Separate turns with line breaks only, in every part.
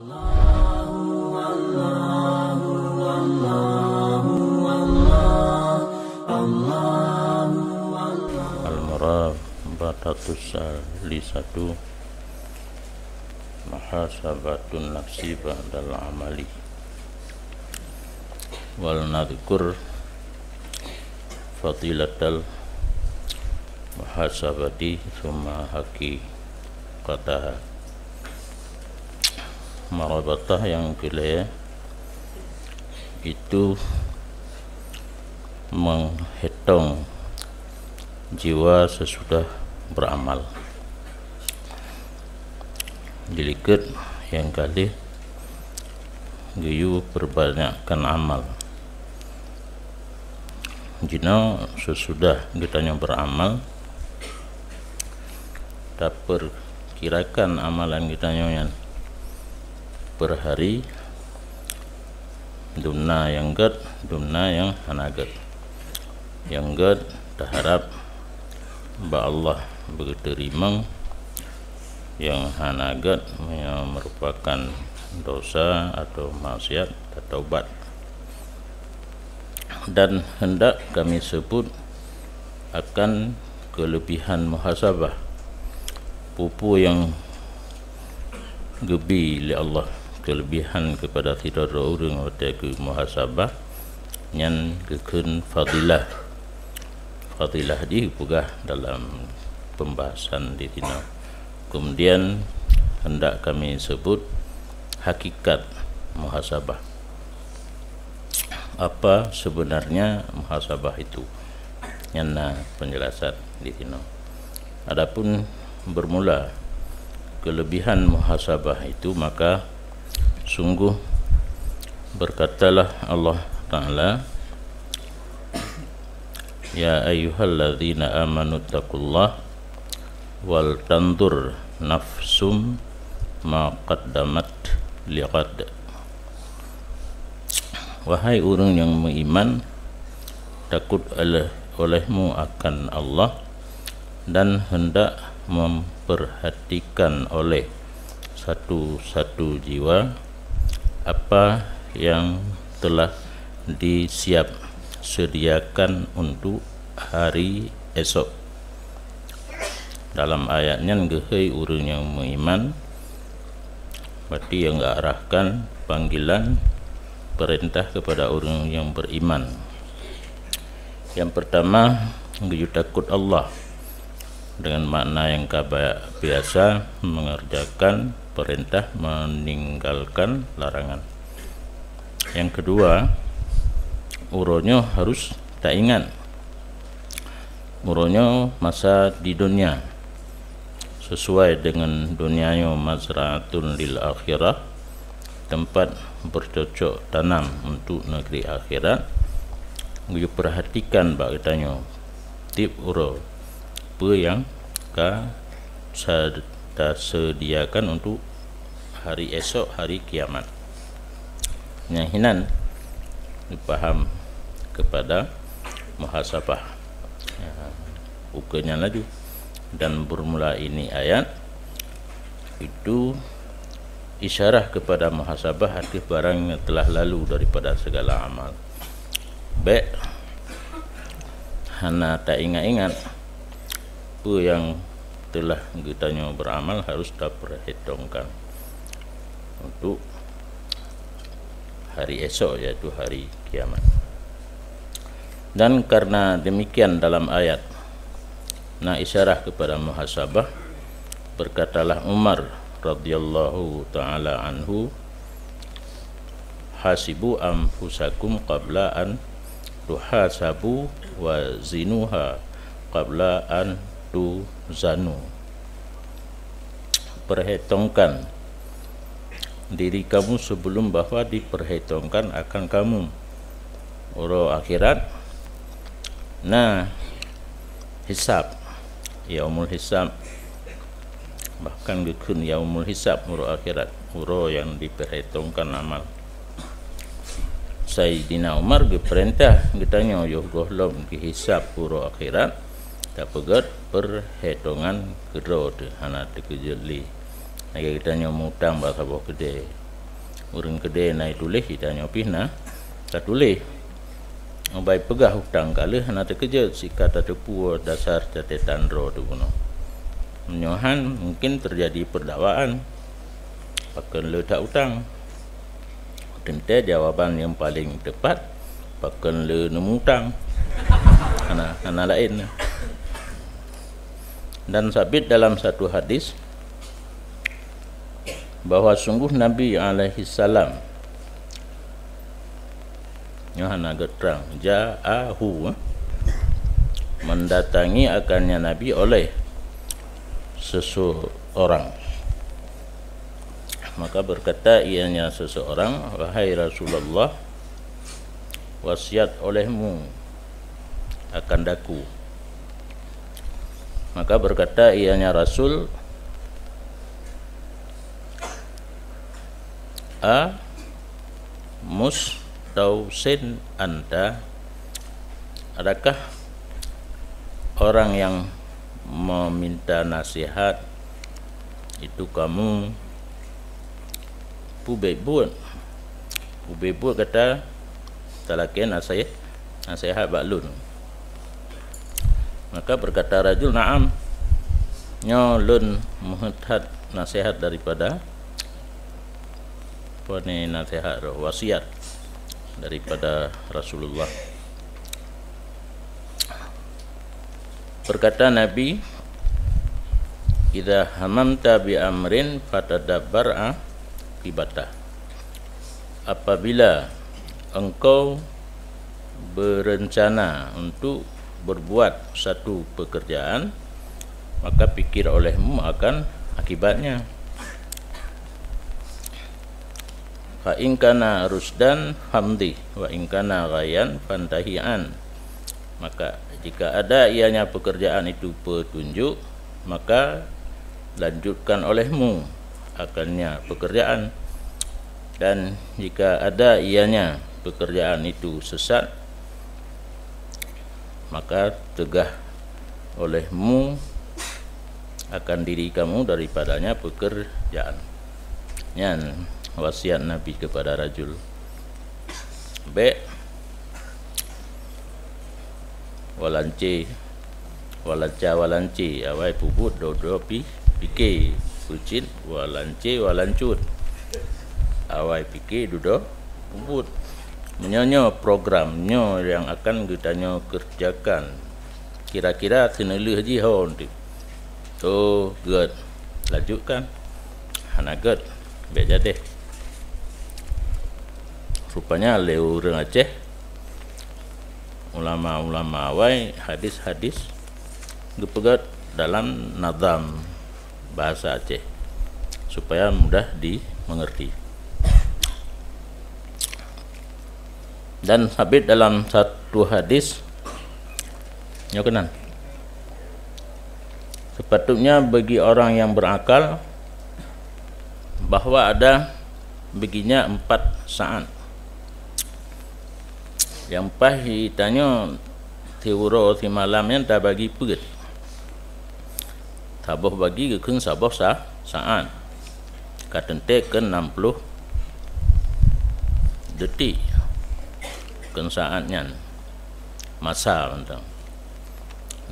Al-murabatatus salisatu muhasabatun nafsi ba'dal amali wal nadhkur fadilatal muhasabati summa haqiqataha. Murabatah yang kedua itu menghitung jiwa sesudah beramal. Dilihat yang kali gayu perbanyakkan amal. Jika sesudah kita beramal, tak perkirakan amalan kita yang per hari, dumna yang gad, dumna yang hanagat. Yang gad terharap ba Allah begitu rimang, yang hanagat yang merupakan dosa atau maksiat atau taubat. Dan hendak kami sebut akan kelebihan muhasabah, pupu yang gebi oleh Allah, kelebihan kepada kita orang waktu ke muhasabah yang kekun fadilah di pugah dalam pembahasan di sini. Kemudian hendak kami sebut hakikat muhasabah. Apa sebenarnya muhasabah itu? Yang penjelasan di sini. Adapun bermula kelebihan muhasabah itu, maka sungguh berkatalah Allah Ta'ala, ya ayyuhalladzina amanu taqullah wal tandur nafsum ma qaddamat liqad. Wahai orang yang beriman, takut olehmu akan Allah dan hendak memperhatikan oleh satu-satu jiwa apa yang telah disiap sediakan untuk hari esok. Dalam ayatnya ngehei orang yang beriman, berarti yang arahkan panggilan perintah kepada orang yang beriman. Yang pertama, ngeu takut Allah dengan makna yang biasa, mengerjakan perintah, meninggalkan larangan. Yang kedua, uronyo harus tak ingat uronyo masa di dunia sesuai dengan dunianya mazra'atun lil akhirah, tempat bercocok tanam untuk negeri akhirat. Ngeu perhatikan bak katanya tip uro apa yang ka sediakan untuk hari esok, hari kiamat. Yang hinan dipaham kepada muhasabah. Bukannya laju dan bermula ini ayat itu isyarah kepada muhasabah arti barang yang telah lalu daripada segala amal. Baik hana tak ingat-ingat apa yang telah kita beramal harus diperhitungkan untuk hari esok, yaitu hari kiamat. Dan karena demikian dalam ayat isyarah kepada muhasabah, berkatalah Umar radhiyallahu ta'ala anhu, hasibu anfusakum qabla an tuhasabu wa zinuha qabla an tuzanu. Perhitungkan diri kamu sebelum bahwa diperhitungkan akan kamu uro akhirat. Hisab, yaumul hisab, bahkan gekun yaumul hisab uro akhirat, uro yang diperhitungkan amal. Sayyidina Umar diperintah ditanya yo gohlom ki hisab uro akhirat, tak pegat perhitungan kedua tu anak tekejeli. Lagi kita nyomutang bahasa boh gede urang kedai naik tulis kita nyopihna tak tulis baik pegah hutang kala hana terkejut sikat tepu dasar catatan ro tu kuno menyohan mungkin terjadi perdakwaan pakai le tak hutang tentu jawapan yang paling tepat pakai le nemu hutang hana lain. Dan sabit dalam satu hadis bahwa sungguh Nabi alaihi salam Yohana getrang ja'ahu mendatangi akannya Nabi oleh seseorang, maka berkata ianya seseorang, wahai Rasulullah, wasiat olehmu akan daku. Maka berkata ianya Rasul, a mustausin anta, adakah orang yang meminta nasihat itu kamu? Pubebut kata talakin nasihat baklun. Maka berkata rajul, na'am, nyolun muhadhat nasihat daripada nasihat wasiat daripada Rasulullah. Berkata Nabi, idza hamamta bi amrin fatadabbar akibatah. Apabila engkau berencana untuk berbuat satu pekerjaan, maka pikir olehmu akan akibatnya. Fa in kana rusdan hamdi wa in kana ghayan fantahian. Maka jika ada ianya pekerjaan itu petunjuk, maka lanjutkan olehmu akannya pekerjaan. Dan jika ada ianya pekerjaan itu sesat, maka tegah olehmu akan diri kamu daripadanya pekerjaan. Yan wasiat Nabi kepada rajul. B. Walanci awai pubut dodo pikir kucin walancut awai pikir dudo pubut menyonyo programnya yang akan kita kerjakan. Kira-kira tenelu haji hon tu. So good. Lanjutkan. Hana good. Baik jadi. Rupanya leu orang Aceh, ulama-ulama awai hadis-hadis gepegat dalam nazam bahasa Aceh supaya mudah dimengerti. Dan sabit dalam satu hadis nyokenan, sepatutnya bagi orang yang berakal bahwa ada baginya 4 saat. Yang pahit tanya tiwuro si malamnya tak bagi peget, taboh bagi kekeng saboh saat katente ke 60 detik kan saatnya masa tentang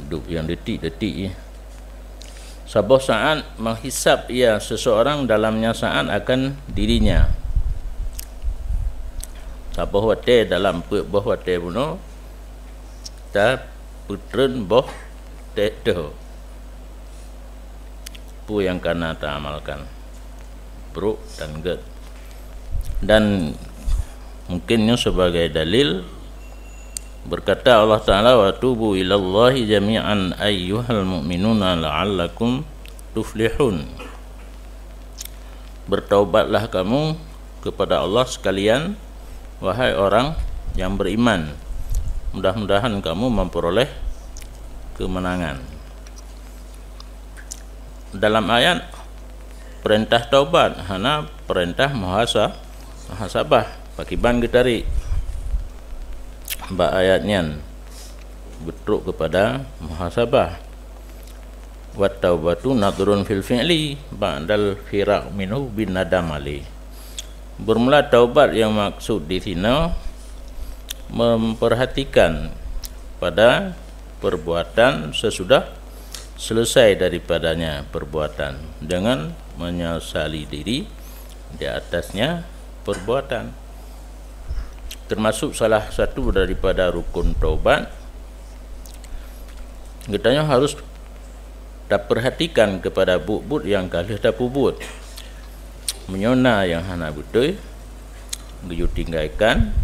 duk yang detik-detik saboh saat menghisap ia seseorang dalamnya saat akan dirinya. Saboh wate dalam boh wate puno ta putren boh tedo pu yang kana ta amalkan bro dan get. Dan mungkinnya sebagai dalil berkata Allah Ta'ala, wa tubu ilallahi jami'an ayyuhal mu'minuna la'allakum tuflihun. Bertaubatlah kamu kepada Allah sekalian, wahai orang yang beriman, mudah-mudahan kamu memperoleh kemenangan. Dalam ayat perintah taubat, hana perintah muhasabah pakiban getari. Mbak ayatnya betruk kepada muhasabah. Wa taubatu nadrun fil fi'li ba'dal firaq minhu bin nadam ali. Bermula taubat yang maksud di sini memperhatikan pada perbuatan sesudah selesai daripadanya perbuatan dengan menyesali diri di atasnya perbuatan. Termasuk salah satu daripada rukun taubat, katanya harus tak perhatikan kepada but-but yang kalah tak pubut, menyona yang hana betul geyu tinggalkan,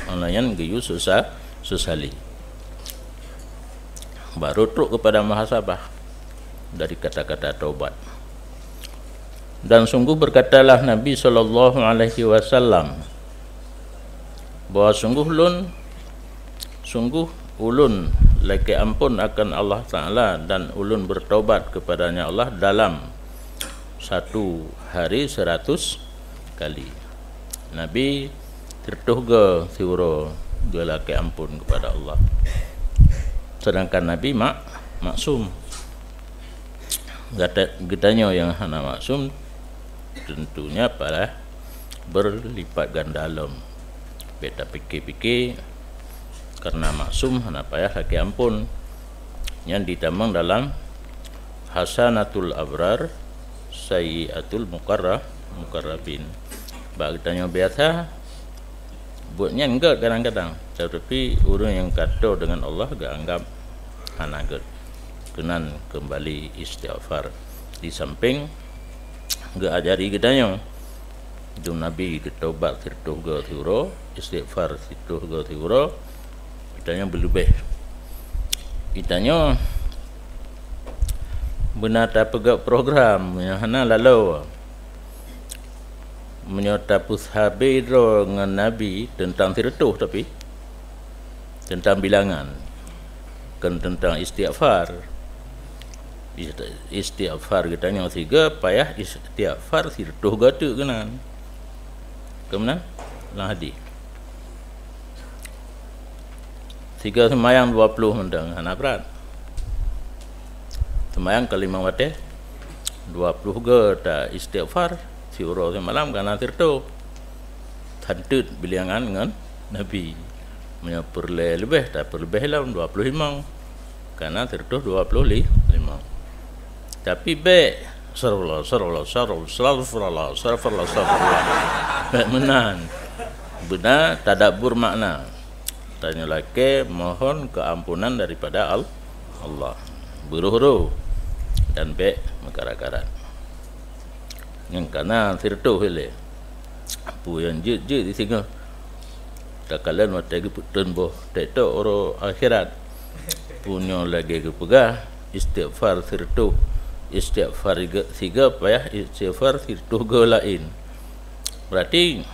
olayan geyu susah sesali. Baru truk kepada muhasabah dari kata-kata taubat. Dan sungguh berkatalah Nabi sallallahu alaihi wasallam bahwa sungguh ulun laki ampun akan Allah Ta'ala dan ulun bertaubat kepadanya Allah dalam satu hari 100 kali. Nabi tertuh ke siuro dia laki ampun kepada Allah, sedangkan Nabi maksum. Getanya yang hana maksum tentunya pada berlipat ganda dalam. Beta fikir-fikir karena maksum hana payah laki ampun yang ditamang dalam hasanatul abrar sayyiatul mukarrabin. Bagitanya biasa buatnya enggak kadang-kadang, tetapi orang yang kata dengan Allah gak anggap hana gak kenan kembali istighfar. Di samping gak ajari kitanya itu Nabi ketaubat sirtuh ga thuro, istighfar sirtuh ga thuro, kitanya berlebih. Kitanya benar tak pegak program yang hana lalu menyotapus habis dengan Nabi tentang sirtuh, tapi tentang bilangan kan tentang istighfar kitanya tiga payah istighfar sirtuh ga tu kenan kemudian lah hadis tiga semayang 20 mendang hana berat semayang kelima wate 20 ga tak istighfar siuro semalam kana sirtuh tantut bilangan dengan Nabi menyapurle lebih tak perlebih lah 25 karena sirtuh 25 tapi be sarullah menan benar tadabbur makna tanya lagi mohon keampunan daripada Allah buru-huru dan be mekara-kara yang kana sirtuh hele pu yang je di singa tak kalian mata ke putun boh tak tahu orang akhirat punya lagi ke pegah istighfar sirtuh istighfar tiga payah istighfar sirtuh ga lain berarti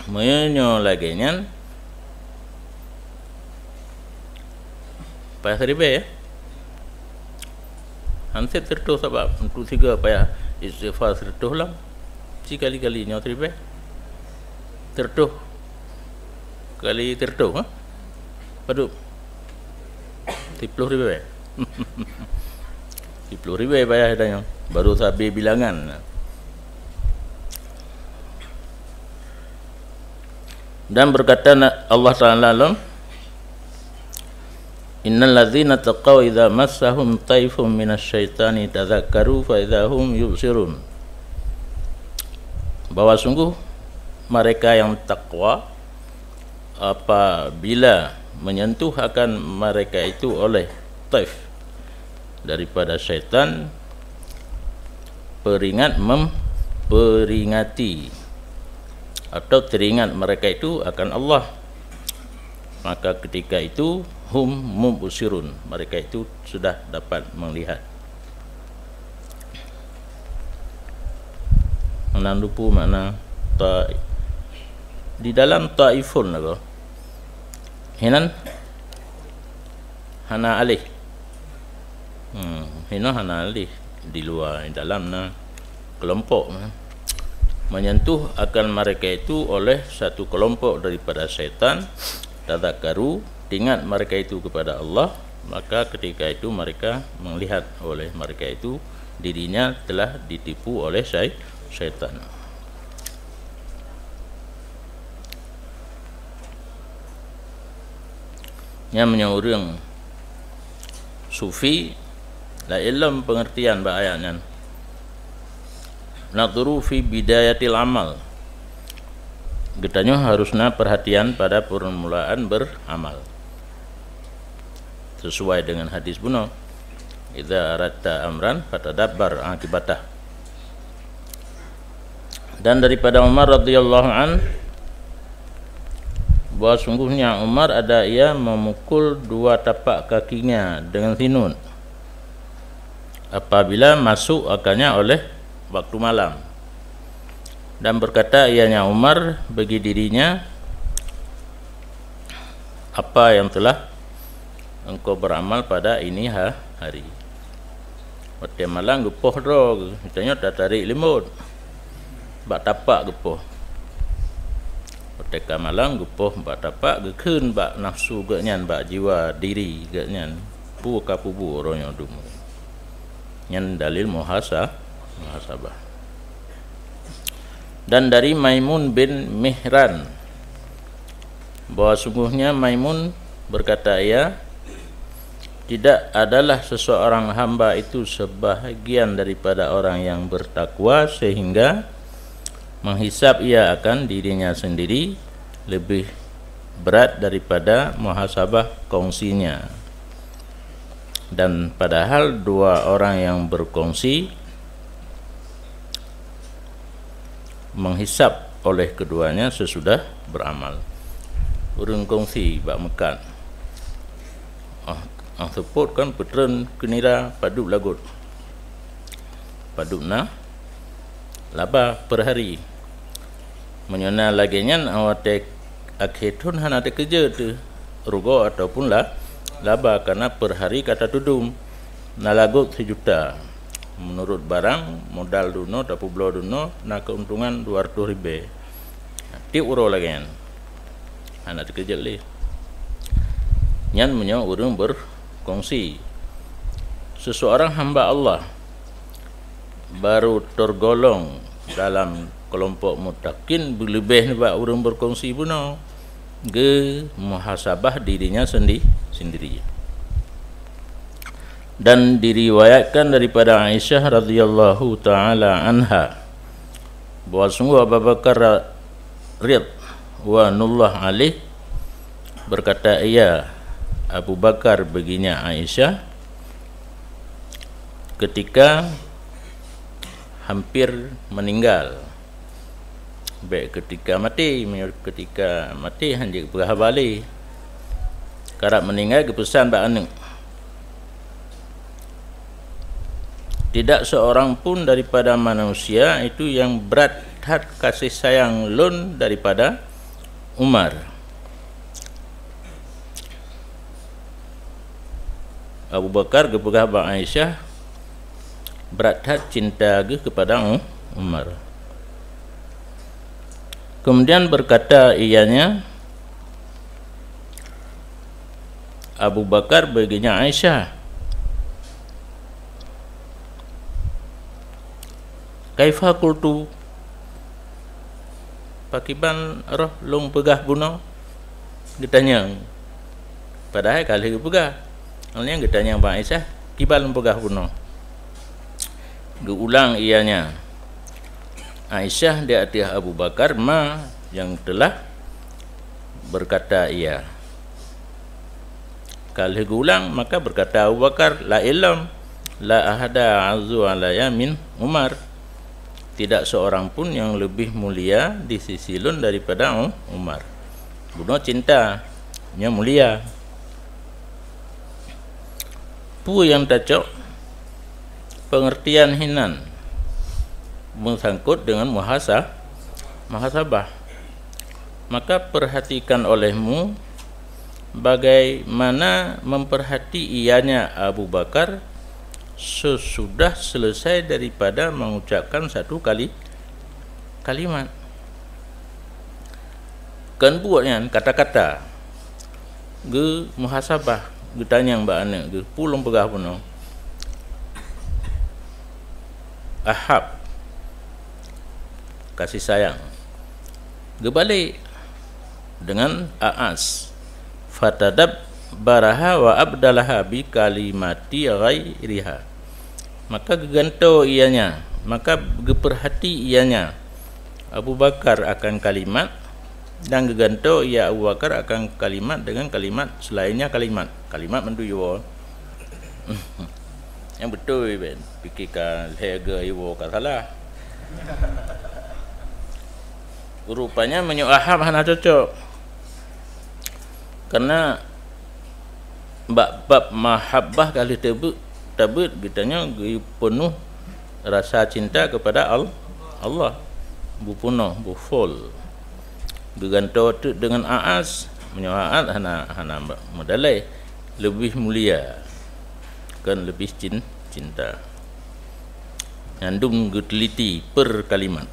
menyo lagi nyan payah seribe ya hansip sirtuh sebab untuk tiga payah istighfar sirtuh lah sekali-kali nyo seribe sirtuh kali sirtuh ha padu 10 ribu 10 ribu payah adanya baru sabi bilangan. Dan berkata Allah Ta'ala innal ladzina taqaw idza massahum taifun minasyaitani tadzakkaru fa idzahum yubsirun, bahwa sungguh mereka yang takwa apabila menyentuh akan mereka itu oleh taif daripada syaitan memperingati atau teringat mereka itu akan Allah, maka ketika itu hum mubsirun, mereka itu sudah dapat melihat. Menandupu makna di dalam taifun lagu hinan hana alih hina hana alih di luar dalam na kelompok menyentuh akan mereka itu oleh satu kelompok daripada syaitan tadzakkaru, ingat mereka itu kepada Allah, maka ketika itu mereka melihat oleh mereka itu dirinya telah ditipu oleh syaitan. Yang menyorang sufi la ilm pengertian ba ayatnya. Nadhuru fi bidayatil amal. Getanya harusnya perhatian pada permulaan beramal. Sesuai dengan hadis buno, idza aradta amran fatadabbar akibatah. Dan daripada Umar radhiyallahu an, bahwa sungguhnya Umar ada ia memukul dua tapak kakinya dengan sinun apabila masuk akalnya oleh waktu malam, dan berkata ianya Umar bagi dirinya, apa yang telah engkau beramal pada ini hari. Waktu malam gepoh ro, katanya tak tarik limut, bak tapak gepoh. Waktu malam gepoh bak tapak gekun bak nafsu genyan, bak jiwa diri genyan, pu kapubu orangnya dumu. Yang dalil muhasabah. Dan dari Maimun bin Mihran, bahwa sungguhnya Maimun berkata ia, tidak adalah seseorang hamba itu sebahagian daripada orang yang bertakwa sehingga menghisap ia akan dirinya sendiri lebih berat daripada muhasabah kongsinya. Dan padahal dua orang yang berkongsi menghisap oleh keduanya sesudah beramal. Urang kongsi bak mekan. Ang support kan petren kenira paduk lagut. Paduk na laba per hari. Menyona laginya awak akhirun hana te kerja tu rugo ataupun laba karena per hari kata tudum na lagut 1 juta. Menurut barang modal duno tapi belau duno na keuntungan 200,000. Ti uro lagian. Hana te kerja le. Nyan menyo urang berkongsi. Seseorang hamba Allah baru tergolong dalam kelompok mutakin berlebih ba urang berkongsi buno ge muhasabah dirinya sendiri. Dan diriwayatkan daripada Aisyah radhiyallahu taala anha bahwa sungguh Abu Bakar ridwanullah alaih berkata ia, Abu Bakar baginya Aisyah ketika hampir meninggal, baik ketika mati hanjik berhabali karap meninggal kepesan bak anu, tidak seorang pun daripada manusia itu yang berat hat kasih sayang lun daripada Umar. Abu Bakar kepada Abang Aisyah berat hat cinta kepada Umar. Kemudian berkata ianya Abu Bakar baginya Aisyah, kaifa qultu pakiban roh long pegah buno ditanya, padahal kali pegah alnya ditanya Abang Aisyah kibal pegah buno. Diulang ianya Aisyah di atas Abu Bakar ma yang telah berkata ia. Kalau diulang maka berkata Abu Bakar, la ilm la ahada azu alaya min Umar, tidak seorang pun yang lebih mulia di sisi lun daripada Umar. Buno cintanya mulia. Pu yang tacok pengertian hinan mengsangkut dengan muhasabah, maka perhatikan olehmu bagaimana memperhati ianya Abu Bakar sesudah selesai daripada mengucapkan satu kalimat. Kan buatnya kata-kata ge muhasabah ge tanya mbak anak ge pulung pegah puno ahab kasih sayang ge balik dengan aas fatadab baraha wa abdalaha bi kalimati ghairiha. Maka geganto ianya, maka geperhati ianya Abu Bakar akan kalimat, dan geganto ia Abu Bakar akan kalimat dengan kalimat selainnya kalimat menduyo. Yang betul ben fikirkan harga iwo ka salah. Rupanya menyoaham hana cocok. Karena bab mahabbah kali tabut kitanya penuh rasa cinta kepada Allah. Bu penuh, bu full. Geganto dengan aas menyoahat hana modalai lebih mulia. Kan lebih cinta. Nyandung geteliti per kalimat.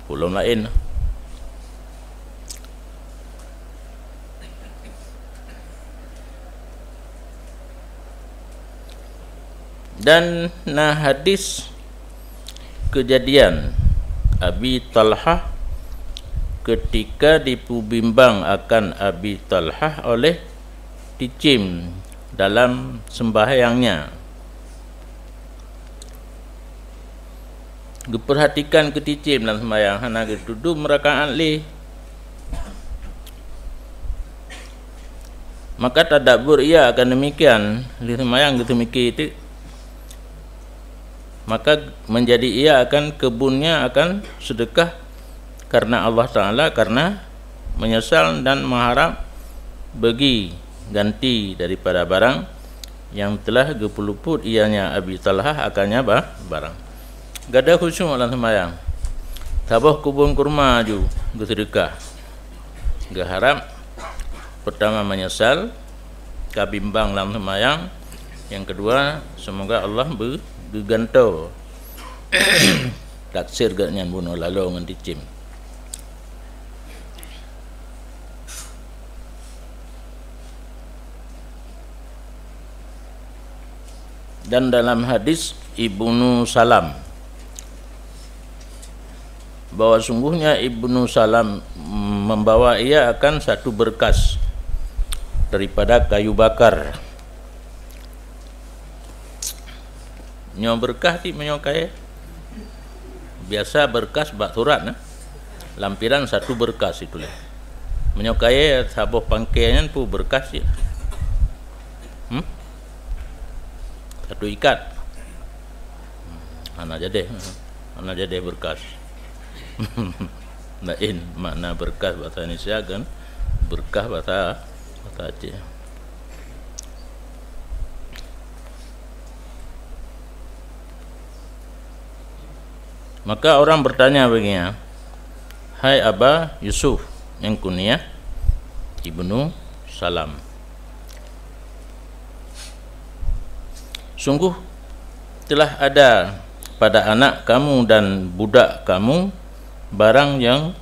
Belum lain. Dan hadis kejadian Abi Talhah ketika dipubimbang akan Abi Talhah oleh Ticim dalam sembahyangnya. Geperhatikan keticim dalam sembahyang hana getudu merakaat li. Maka tadabbur ia akan demikian li sembahyang gitu mikir itu. Maka menjadi ia akan kebunnya akan sedekah karena Allah Ta'ala, karena menyesal dan mengharap bagi ganti daripada barang yang telah gepuluput ianya Abi Talhah akannya barang. Gada khusyuk dalam sembahyang. Tabah kubun kurma ju sedekah. Geharap pertama menyesal, kabimbang dalam sembahyang. Yang kedua, semoga Allah berganto taksir gatnya bunuh lalu ngan Ticim. Dan dalam hadis Ibnu Salam bahwa sungguhnya Ibnu Salam membawa ia akan satu berkas daripada kayu bakar. Nyo berkah ti menyokai biasa berkas bak surat nah. Lampiran satu berkas itulah. Menyokai sabuh pangkaian pu berkas ya. Satu ikat. Ana jadi berkas. Lain makna berkas bahasa Indonesia kan, berkah bahasa Aceh. Maka orang bertanya begini, hai Aba Yusuf, yang kunyah Ibnu Salam, sungguh telah ada pada anak kamu dan budak kamu barang yang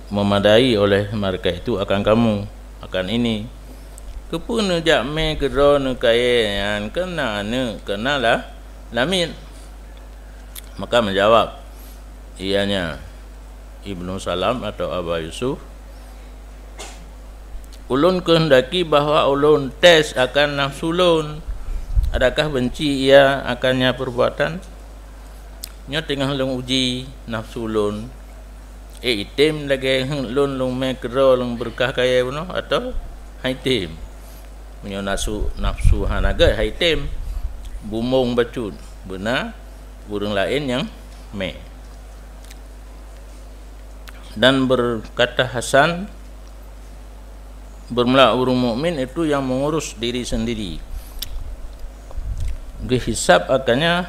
memadai oleh mereka itu akan kamu, akan ini. Kepuna jakme kedrona kaya yang kenalah lamin. Maka menjawab ianya Ibnu Salam atau Aba Yusuf, ulun kehendaki bahawa ulun tes akan nafsu ulun, adakah benci ia akannya perbuatan. Nyo tengah ulun uji nafsu ulun, item lagi ulun lung mekro lung berkah kaya buno atau haitem. Nyo nafsu hanaga haitem bumung bacut benar burung lain yang me. Dan berkata Hasan, bermula orang mukmin itu yang mengurus diri sendiri. Gehisab akannya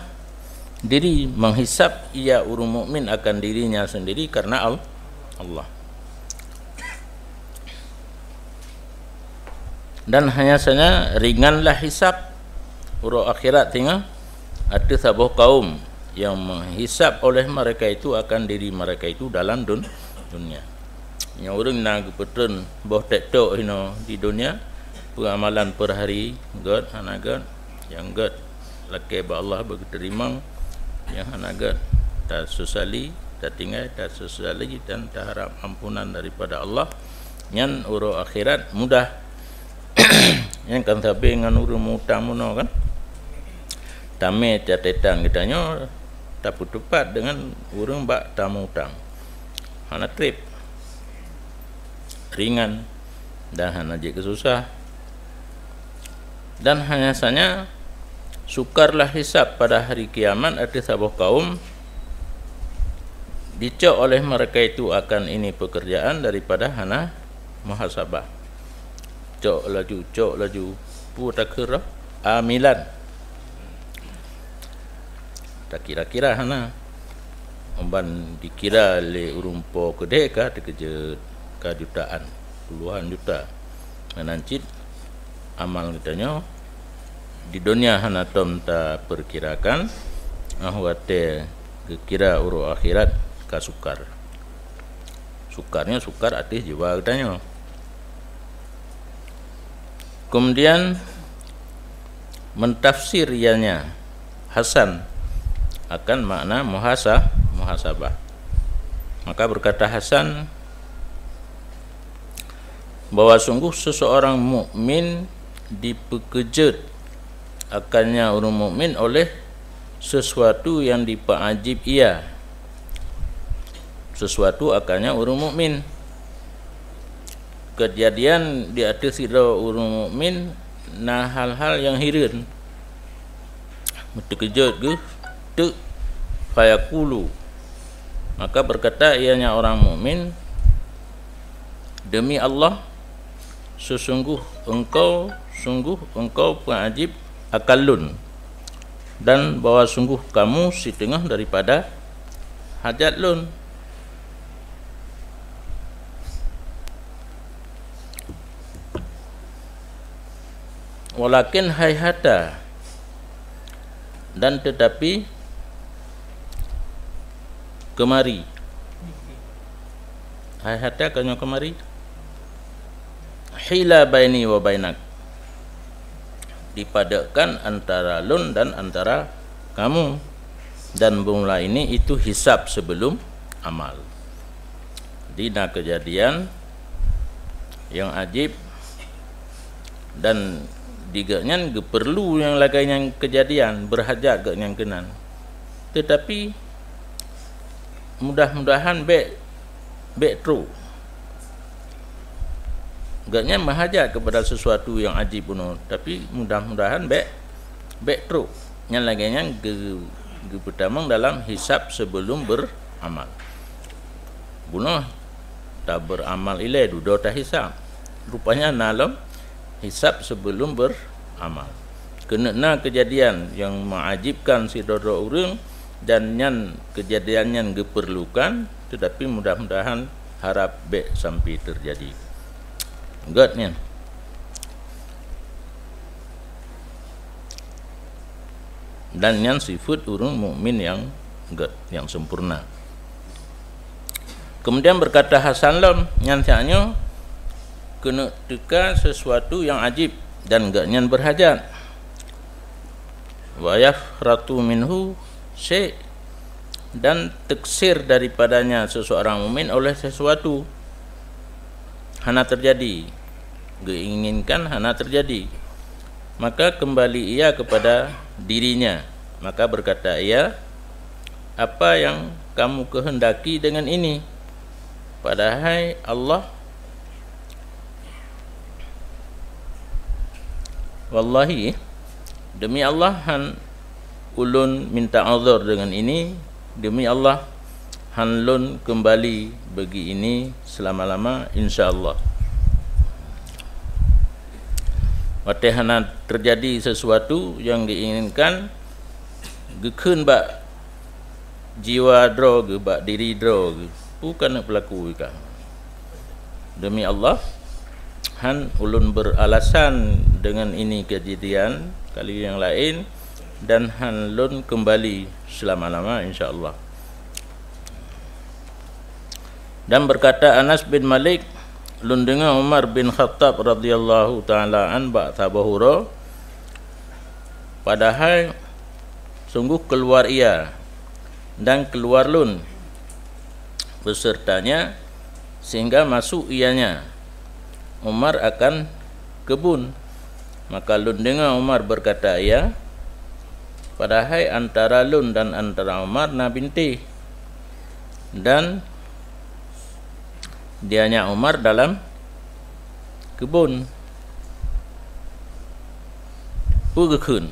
diri, menghisab ia orang mukmin akan dirinya sendiri karena Allah. Dan hanya saja ringanlah hisab urut akhirat tinggal ada sebuah kaum yang menghisab oleh mereka itu akan diri mereka itu dalam dunia. Yang orang nak petun boh tektok di dunia peramalan per hari god hanagat yang god laki ba Allah bagi terima yang hanagat tak sesali tak tinggal tak sesali dan tak harap ampunan daripada Allah. Yang urut akhirat mudah yang kan tapi dengan urung utang mono kan tame catatan kitanya dapat tepat dengan urung bak tamu utang hana trip ringan dan hana je kesusah dan hanya saja sukarlah hisab pada hari kiamat arti sabuh kaum dicok oleh mereka itu akan ini pekerjaan daripada hana muhasabah cok laju pu takira amilan tak kira-kira hana umban dikira le urumpo kedek ka kerja ka jutaan puluhan juta menancit amal kitanya di dunia hana tom ta perkirakan ahwate kira uru akhirat ka sukarnya sukar arti jiwa kitanya. Kemudian mentafsir ianya Hasan akan makna muhasabah. Maka berkata Hasan bahwa sungguh seseorang mukmin dipekejut akannya orang mukmin oleh sesuatu yang dipaajib ia. Sesuatu akannya orang mukmin. Kejadian di atas sira orang mukmin nah hal-hal yang hirin terkejut ke tu fayaqulu maka berkata ianya orang mukmin demi Allah sungguh engkau pengajib akalun dan bahwa sungguh kamu setengah daripada hajat lun. Walakin hayhata dan tetapi kemari hayhata kanya kemari hila baini wa bainak dipadakan antara lun dan antara kamu dan bermula ini itu hisab sebelum amal dina kejadian yang ajib dan digaknya perlu yang laganya kejadian berhajat gak yang kenan tetapi mudah-mudahan baik true gaknya mahajat kepada sesuatu yang ajib pun tapi mudah-mudahan baik true yang laganya pertama dalam hisab sebelum beramal bunuh tak beramal ilai dudo tak hisab rupanya dalam hisab sebelum beramal. Kena kejadian yang mengajibkan si dodo urang dan yang kejadian yang diperlukan tetapi mudah-mudahan harap baik sampai terjadi. Enggaknya. Dan yang sifat urang mukmin yang enggak yang sempurna. Kemudian berkata Hasan lam nyansanya kena teka sesuatu yang ajib dan gaknya berhajat wa yafratu minhu syai dan teksir daripadanya seseorang mukmin oleh sesuatu hana terjadi diinginkan hana terjadi maka kembali ia kepada dirinya maka berkata ia apa yang kamu kehendaki dengan ini padahal Allah wallahi demi Allah han ulun minta uzur dengan ini demi Allah han lun kembali bagi ini selama-lama insyaallah watehana terjadi sesuatu yang diinginkan gekeun bak jiwa dro ge bak diri dro ge bukan pelaku ka demi Allah han ulun beralasan dengan ini kejadian kali yang lain dan han lun kembali selama-lama insyaallah. Dan berkata Anas bin Malik lun dengar Umar bin Khattab radhiyallahu taala an ba tabahura padahal sungguh keluar ia dan keluar lun besertanya sehingga masuk ianya Umar akan kebun. Maka Lun dengar Umar berkata, ya, padahal antara Lun dan antara Umar na binti, dan dianya Umar dalam kebun. Pugekun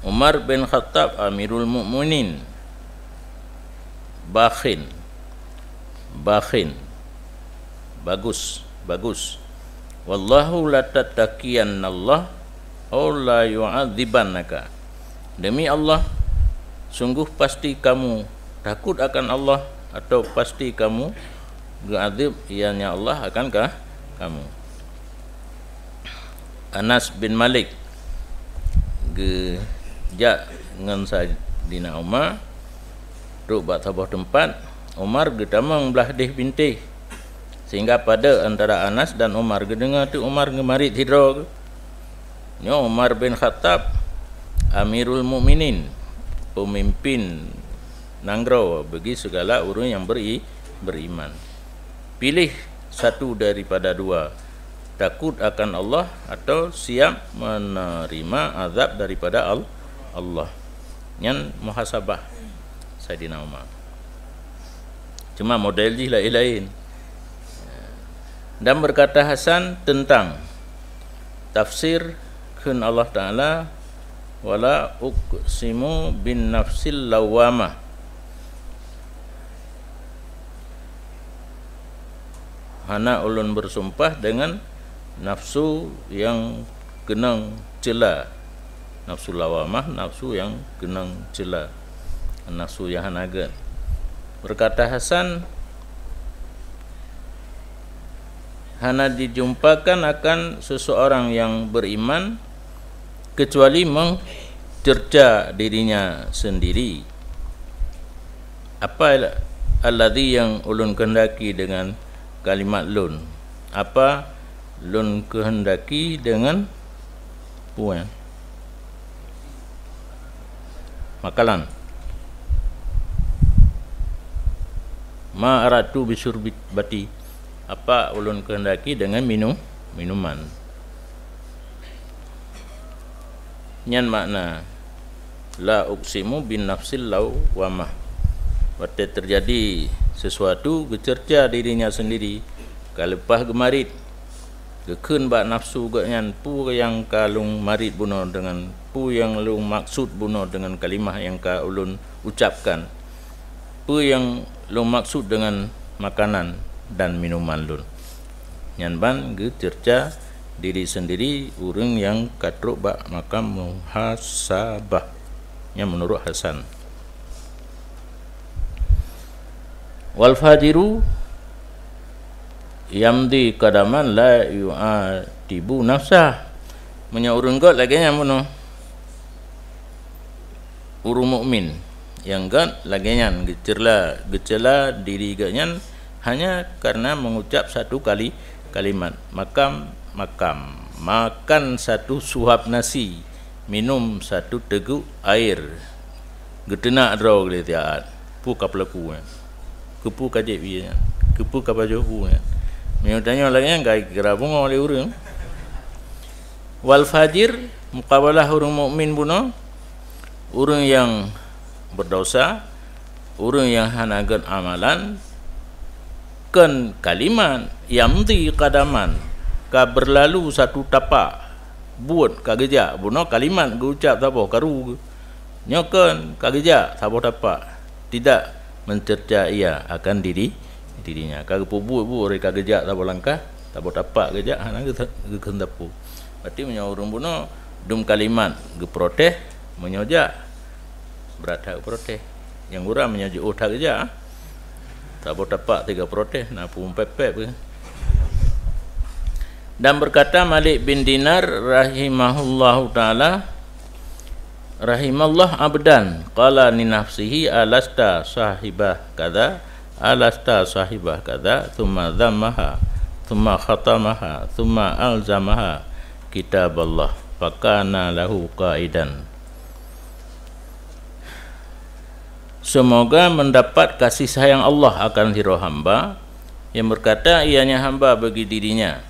Umar bin Khattab Amirul Mukminin bakhin bagus wallahu la tattaqiyanallah aw la yu'adzibannaka, demi Allah sungguh pasti kamu takut akan Allah atau pasti kamu ge'adzib ianya Allah akankah kamu. Anas bin Malik gejak dengan Saidina Umar duk bak tabah tempat Umar getamang belah deh binti, sehingga pada antara Anas dan Umar gedengar tu Umar ngemarit hidro nyo Umar bin Khattab Amirul Mukminin, pemimpin nanggro bagi segala orang yang beriman. Pilih satu daripada dua, takut akan Allah atau siap menerima azab daripada Allah. Yang muhasabah Saidina Umar. Cuma model je lain-lain. Dan berkata Hasan tentang tafsir kun Allah Ta'ala, wala uqsimu bin nafsil lawamah, hana ulun bersumpah dengan nafsu yang kenang cela. Nafsu lawamah, nafsu yang kenang cela, nafsu yang hanagat. Berkata Hasan, hana dijumpakan akan seseorang yang beriman kecuali mencerca dirinya sendiri. Apa alladhi yang ulun kehendaki dengan kalimat lun? Apa lun kehendaki dengan puan makalan? Ma aratu bisyurbi bati, apa ulun kehendaki dengan minuman. Nyan makna la uqsimu bin nafsil lawamah, waktu terjadi sesuatu gecerca dirinya sendiri, kalepah gemarit gekun bak nafsu gaknyan pu yang kalung marit bunuh dengan pu yang lung maksud bunuh dengan kalimah yang ka ulun ucapkan, pu yang lung maksud dengan makanan dan minuman lun. Nyan ban gecerca diri sendiri urang yang katruk bak makam muhasabah yang menurut Hasan. Wal fajiru yamdi qadaman la yu'atibu nafsah, punya urun god lagi yang bunuh urung mukmin yang god lagi yang gecela diri gadnya hanya karena mengucap satu kalimat makan satu suhap nasi, minum satu teguk air, getenak draw gelitiat pu kapelaku kepu kajep dia kepu kapajohu menyutanya lagi yang gai gerabung oleh urang. Wal fajir muqabalah urang mukmin bunuh urang yang berdosa, urang yang hanagat amalan kan kalimat yamdi qadaman, ka berlalu satu tapak buat kagejak bunuh kalimat gucap tapo karu nyokan kagejak tapo tapak, tidak mencerca ia akan dirinya. Kagak buat ore kagejak tapo langkah tapo tapak gejak hana gekendapu. Berarti menyaurung bunuh dum kalimat geprotes menyojak berata protes yang urang menyoji otak gejak tapo tapak tiga protes napu pepep. Dan berkata Malik bin Dinar rahimahullahu taala, rahimallah abdan qala ni nafsihi alasta sahibah kada alasta sahibah kada thumma dhammaha thumma khatamaha thumma alzamaha kitaballah fakana lahu qaidan. Semoga mendapat kasih sayang Allah akan hiro hamba yang berkata ianya hamba bagi dirinya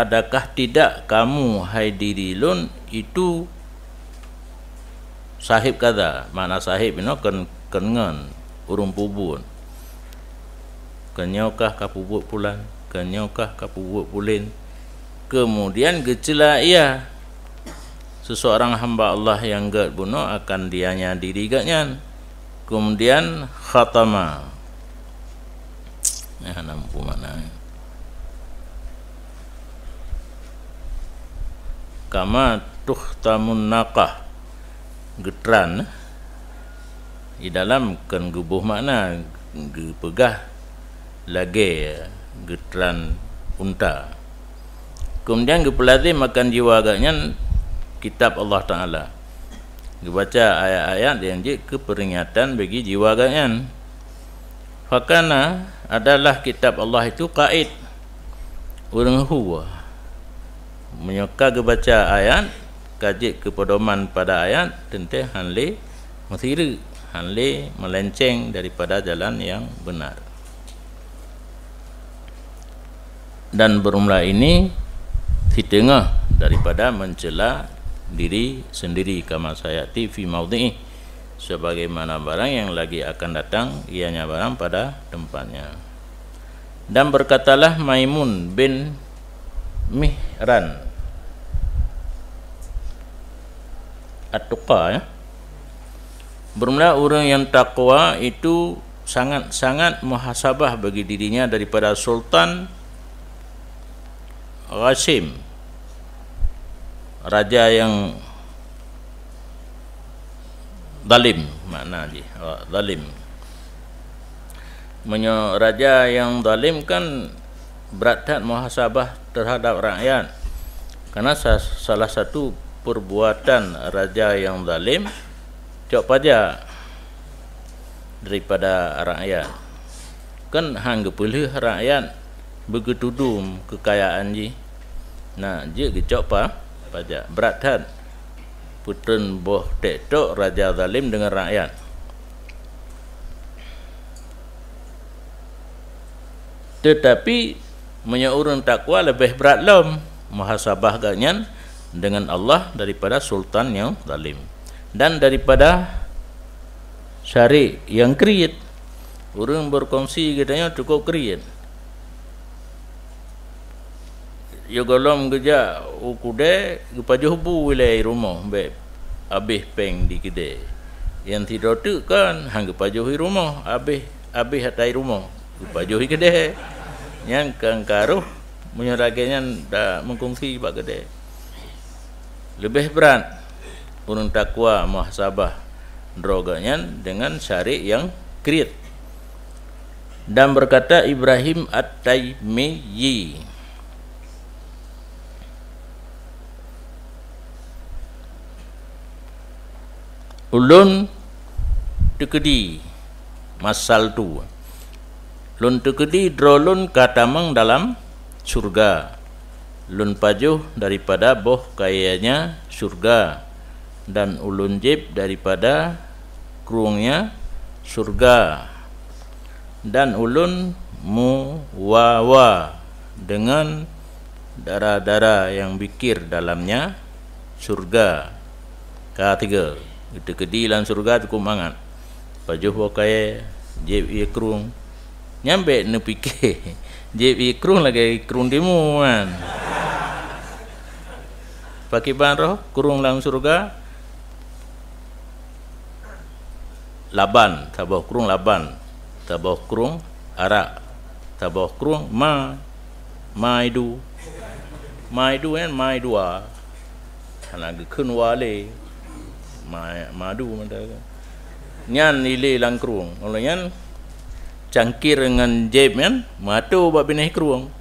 adakah tidak kamu hai diri lun itu sahib kada, mana sahib ini kengan urung pubun, kenyokah kapubut pulan, kenyokah kapubut pulin. Kemudian gecela ia seseorang hamba Allah yang gak bunuh akan dianya diri gatnya. Kemudian khatama, nampu mana kama tuhtamun naqah, getran di dalam kan gebuh makna gepegah lagi getran unta. Kemudian gepelati makan jiwa agaknya kitab Allah Ta'ala, dibaca ayat-ayat yang keperingatan bagi jiwa agaknya. Fakana adalah kitab Allah itu kaid urang huwa menyuka kebaca ayat kajik kepedoman pada ayat tentang hanle muthiru, hanle melenceng daripada jalan yang benar. Dan bermula ini di tengah daripada mencela diri sendiri, kama sayati fi maudhi'i, sebagaimana barang yang lagi akan datang ianya barang pada tempatnya. Dan berkatalah Maimun bin Mihran At-Tuqa, ya, bermula orang yang takwa itu sangat-sangat muhasabah bagi dirinya daripada Sultan Qasim, raja yang zalim, makna dia zalim. Raja yang zalim kan berat muhasabah terhadap rakyat, karena salah satu perbuatan raja yang zalim cok pajak daripada rakyat. Kan hang gepelih rakyat begedudum kekayaan ji, nah je gecok pajak berat putun boh tektok raja zalim dengan rakyat. Tetapi menyeurun takwa lebih berat lom muhasabah ganyan dengan Allah daripada sultan yang zalim dan daripada syari yang kriit. Orang berkongsi katanya cukup kriit. Ya golong geja ukude gepajuh bu wilayah rumah be habis peng di kedai. Yang tidak tu kan hang gepajuhi rumah habis hatai rumah gepajuhi kedai. Yang kangkaruh menyeraganya dah mengkongsi pak kedai. Lebih berat urang takwa muhasabah droganya dengan syari yang kriit. Dan berkata Ibrahim At-Taimiyyi, ulun tekedi masal tu, lun tekedi drolun katamang dalam surga, lun pajuh daripada boh kayanya surga, dan ulun jib daripada kerungnya surga, dan ulun muwawa dengan darah-darah yang bikir dalamnya surga. Ketiga itu kedilan surga cukup mangat pajuh wakai jeb ia kerung nyampe ne pikir jeb ia kerung lagi kerung demo kan pakai ban roh kerung dalam surga laban tabah kerung laban tabah kerung arak tabah kerung maidu kan maidua anak keun wale madu mandang nyan nilai lang kerung kalau nyan cangkir dengan jeb kan matu bab bineh kerung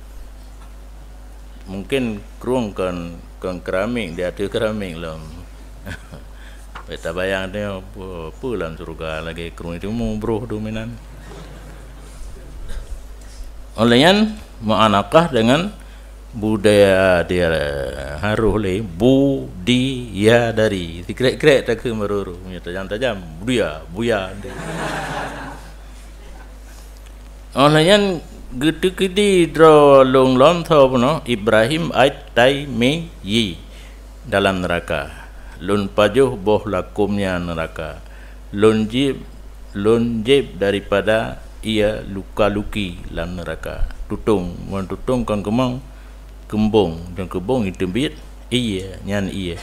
mungkin kerung kan keramik dia tu keramik lah beta bayang dia apa dalam surga lagi kerung itu mu bro dominan oleh nyan mu'anaqah dengan budaya dia haruh le budia dari krek-krek tak ke meruru punya tajam-tajam buya olehnya Getu-gedi dro long lom tho no Ibrahim ait tai me yi dalam neraka. Lun pajuh boh lakumnya neraka. Lonjib daripada ia luka-luki dalam neraka. Tutung kan kemang kembung dan kembung itu bit iya nyan iya.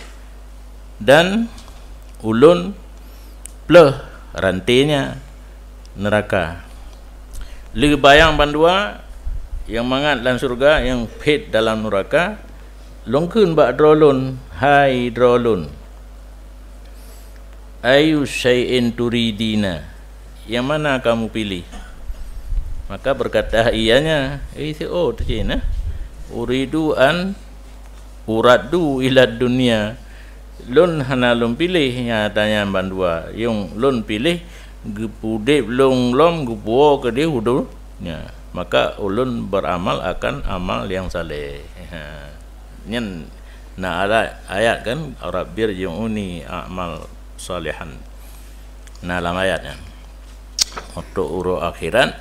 Dan ulun pleh rantainya neraka. Li bayang bandua yang mangat dalam surga, yang pet dalam neraka. Longkun bak drolun, hai drolun, ayu syai'in turidina, yang mana kamu pilih? Maka berkata ianya, oh tu cina, uridu an uradu ila dunia. Lun hana lun pilih nyatanya bandua, yang lun pilih gepudep long lom gupo ke dia hudunya. Maka ulun beramal akan amal yang saleh. Nyen na ada ayat kan, rabbir yu'uni amal salihan. Nah dalam ayatnya untuk uro akhirat,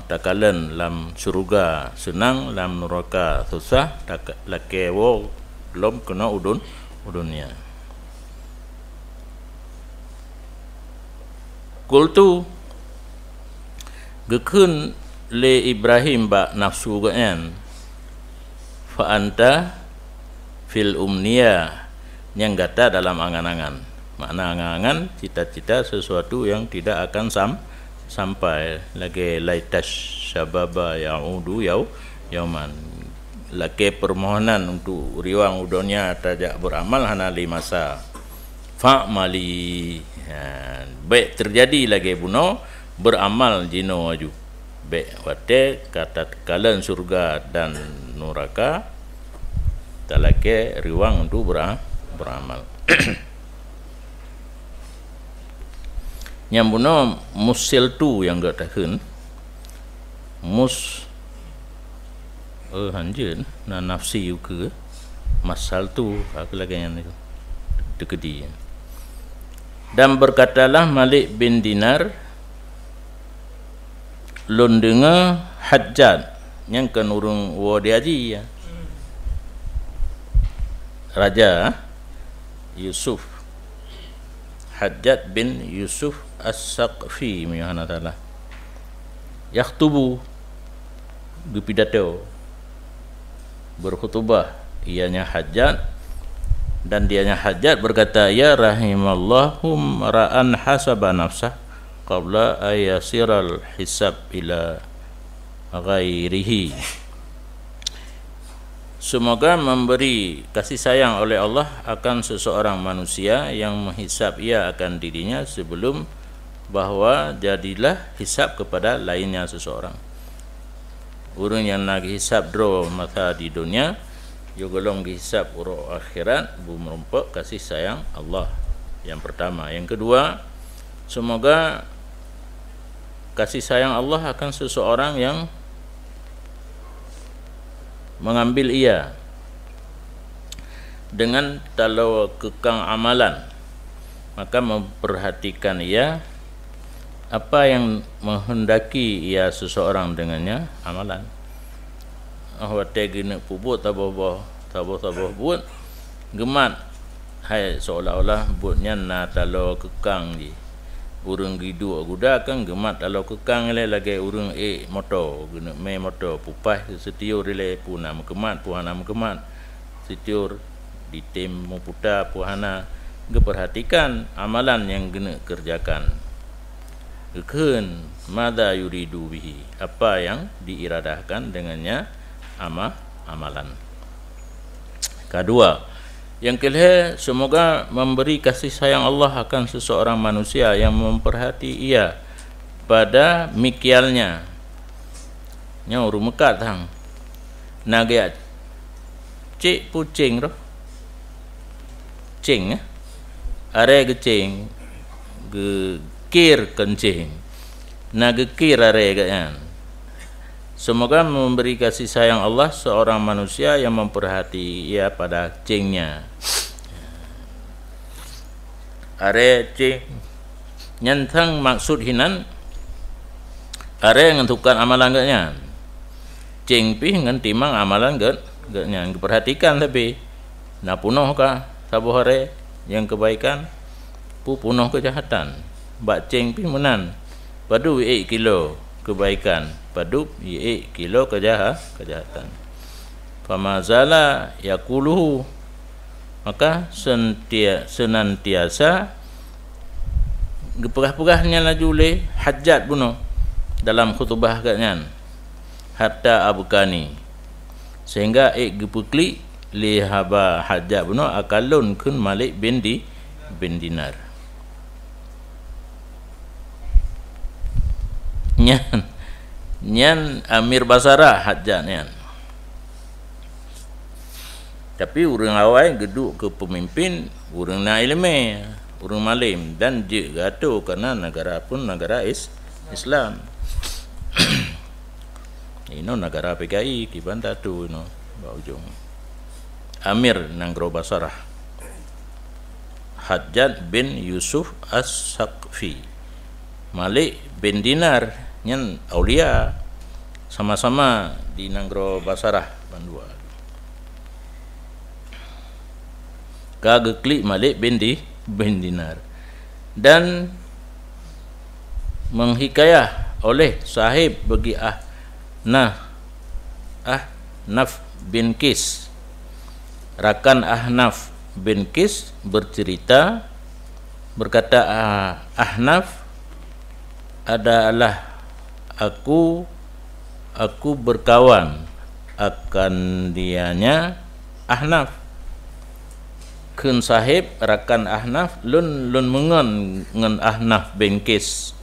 takalan lam surga senang, lam neraka susah, tak lakewo belum kena udunnya. Qultu gekun le Ibrahim ba nafsu gaan fa anta fil umniya, yang kata dalam angan-angan. Makna angan-angan cita-cita sesuatu yang tidak akan sampai. Lagi laitas syababa yaudu yauman, lagi permohonan untuk riwang udonya tajak beramal hana li masa fa'mali. Baik terjadi lagi buno beramal jino aju. Baik wate kata kalan surga dan neraka talake riwang untuk beramal. Yang buno musil tu yang gak tahun mus hanjin na nafsi ke masal tu aku lagi yang itu dekedi. Dan berkatalah Malik bin Dinar, lun dengar Hajjat yang kan urung wadi haji ya. Raja Yusuf, Hajjat bin Yusuf As-Saqfi miyahana ta'ala, yakhtubu bipidato berkhutbah ianya Hajjat. Dan dianya Hajjat berkata, ya rahimallahum ra'an hasaba nafsah qabla ayasiral hisab ila ghairihi. Semoga memberi kasih sayang oleh Allah akan seseorang manusia yang menghisap ia akan dirinya sebelum bahwa jadilah hisap kepada lainnya seseorang. Orang yang nak hisap dro mata di dunia, juga long hisap uro akhirat, bu merompak kasih sayang Allah. Yang pertama. Yang kedua, semoga kasih sayang Allah akan seseorang yang mengambil ia dengan talau kekang amalan, maka memperhatikan ia apa yang menghendaki ia seseorang dengannya amalan. Wate gina pubut tabah buat gemat hai seolah-olah buatnya na talau kekang di urang gidu aguda kan gemat talau kekang le lagi urang motor guna me motor pupai setiur le puna mekemat puhana mekemat setiur di tim muputa puhana geperhatikan amalan yang guna kerjakan. Gekun mada yuridu bihi, apa yang diiradahkan dengannya amalan. Kedua, yang kelih, semoga memberi kasih sayang Allah akan seseorang manusia yang memperhati ia pada mikialnya. Nya rumekat hang nagiat cik pucing roh cing are gecing gekir kencing nagekir are gaan. Semoga memberi kasih sayang Allah seorang manusia yang memperhati ia pada cingnya. Are cing nyantang maksud hinan are ngentukan amalan gaknya. ceng pi ngan timang amalan get yang perhatikan tapi na punoh ka sabu hare yang kebaikan punoh kejahatan bak ceng pi menan padu 8 kilo kebaikan padu 8 kilo kejahatan famazala yaquluhu maka senantiasa gepegah-pegahnya laju le Hajjat buno dalam khutbah katnya hatta abukani sehingga gepekli li haba Hajjat buno akalun kun Malik bin Dinar nyan Amir Basarah Hajjat nyan. Tapi orang awal geduk ke pemimpin, orang na ilmu, orang malim dan je gato karena negara pun negara Islam. Ini negara PKI kiban tatu no ujung. Amir Nanggro Basarah. Hajjat bin Yusuf As-Saqfi. Malik bin Dinar nyen aulia sama-sama di Nanggro Basarah Bandua. Kagekli Malik bin Dinar dan menghikayah oleh sahib bagi Ahnaf bin Qis rakan Ahnaf bin Qis bercerita berkata Ahnaf adalah aku berkawan akan dianya Ahnaf kun sahib rakan Ahnaf lun mengen ngan Ahnaf bin Qis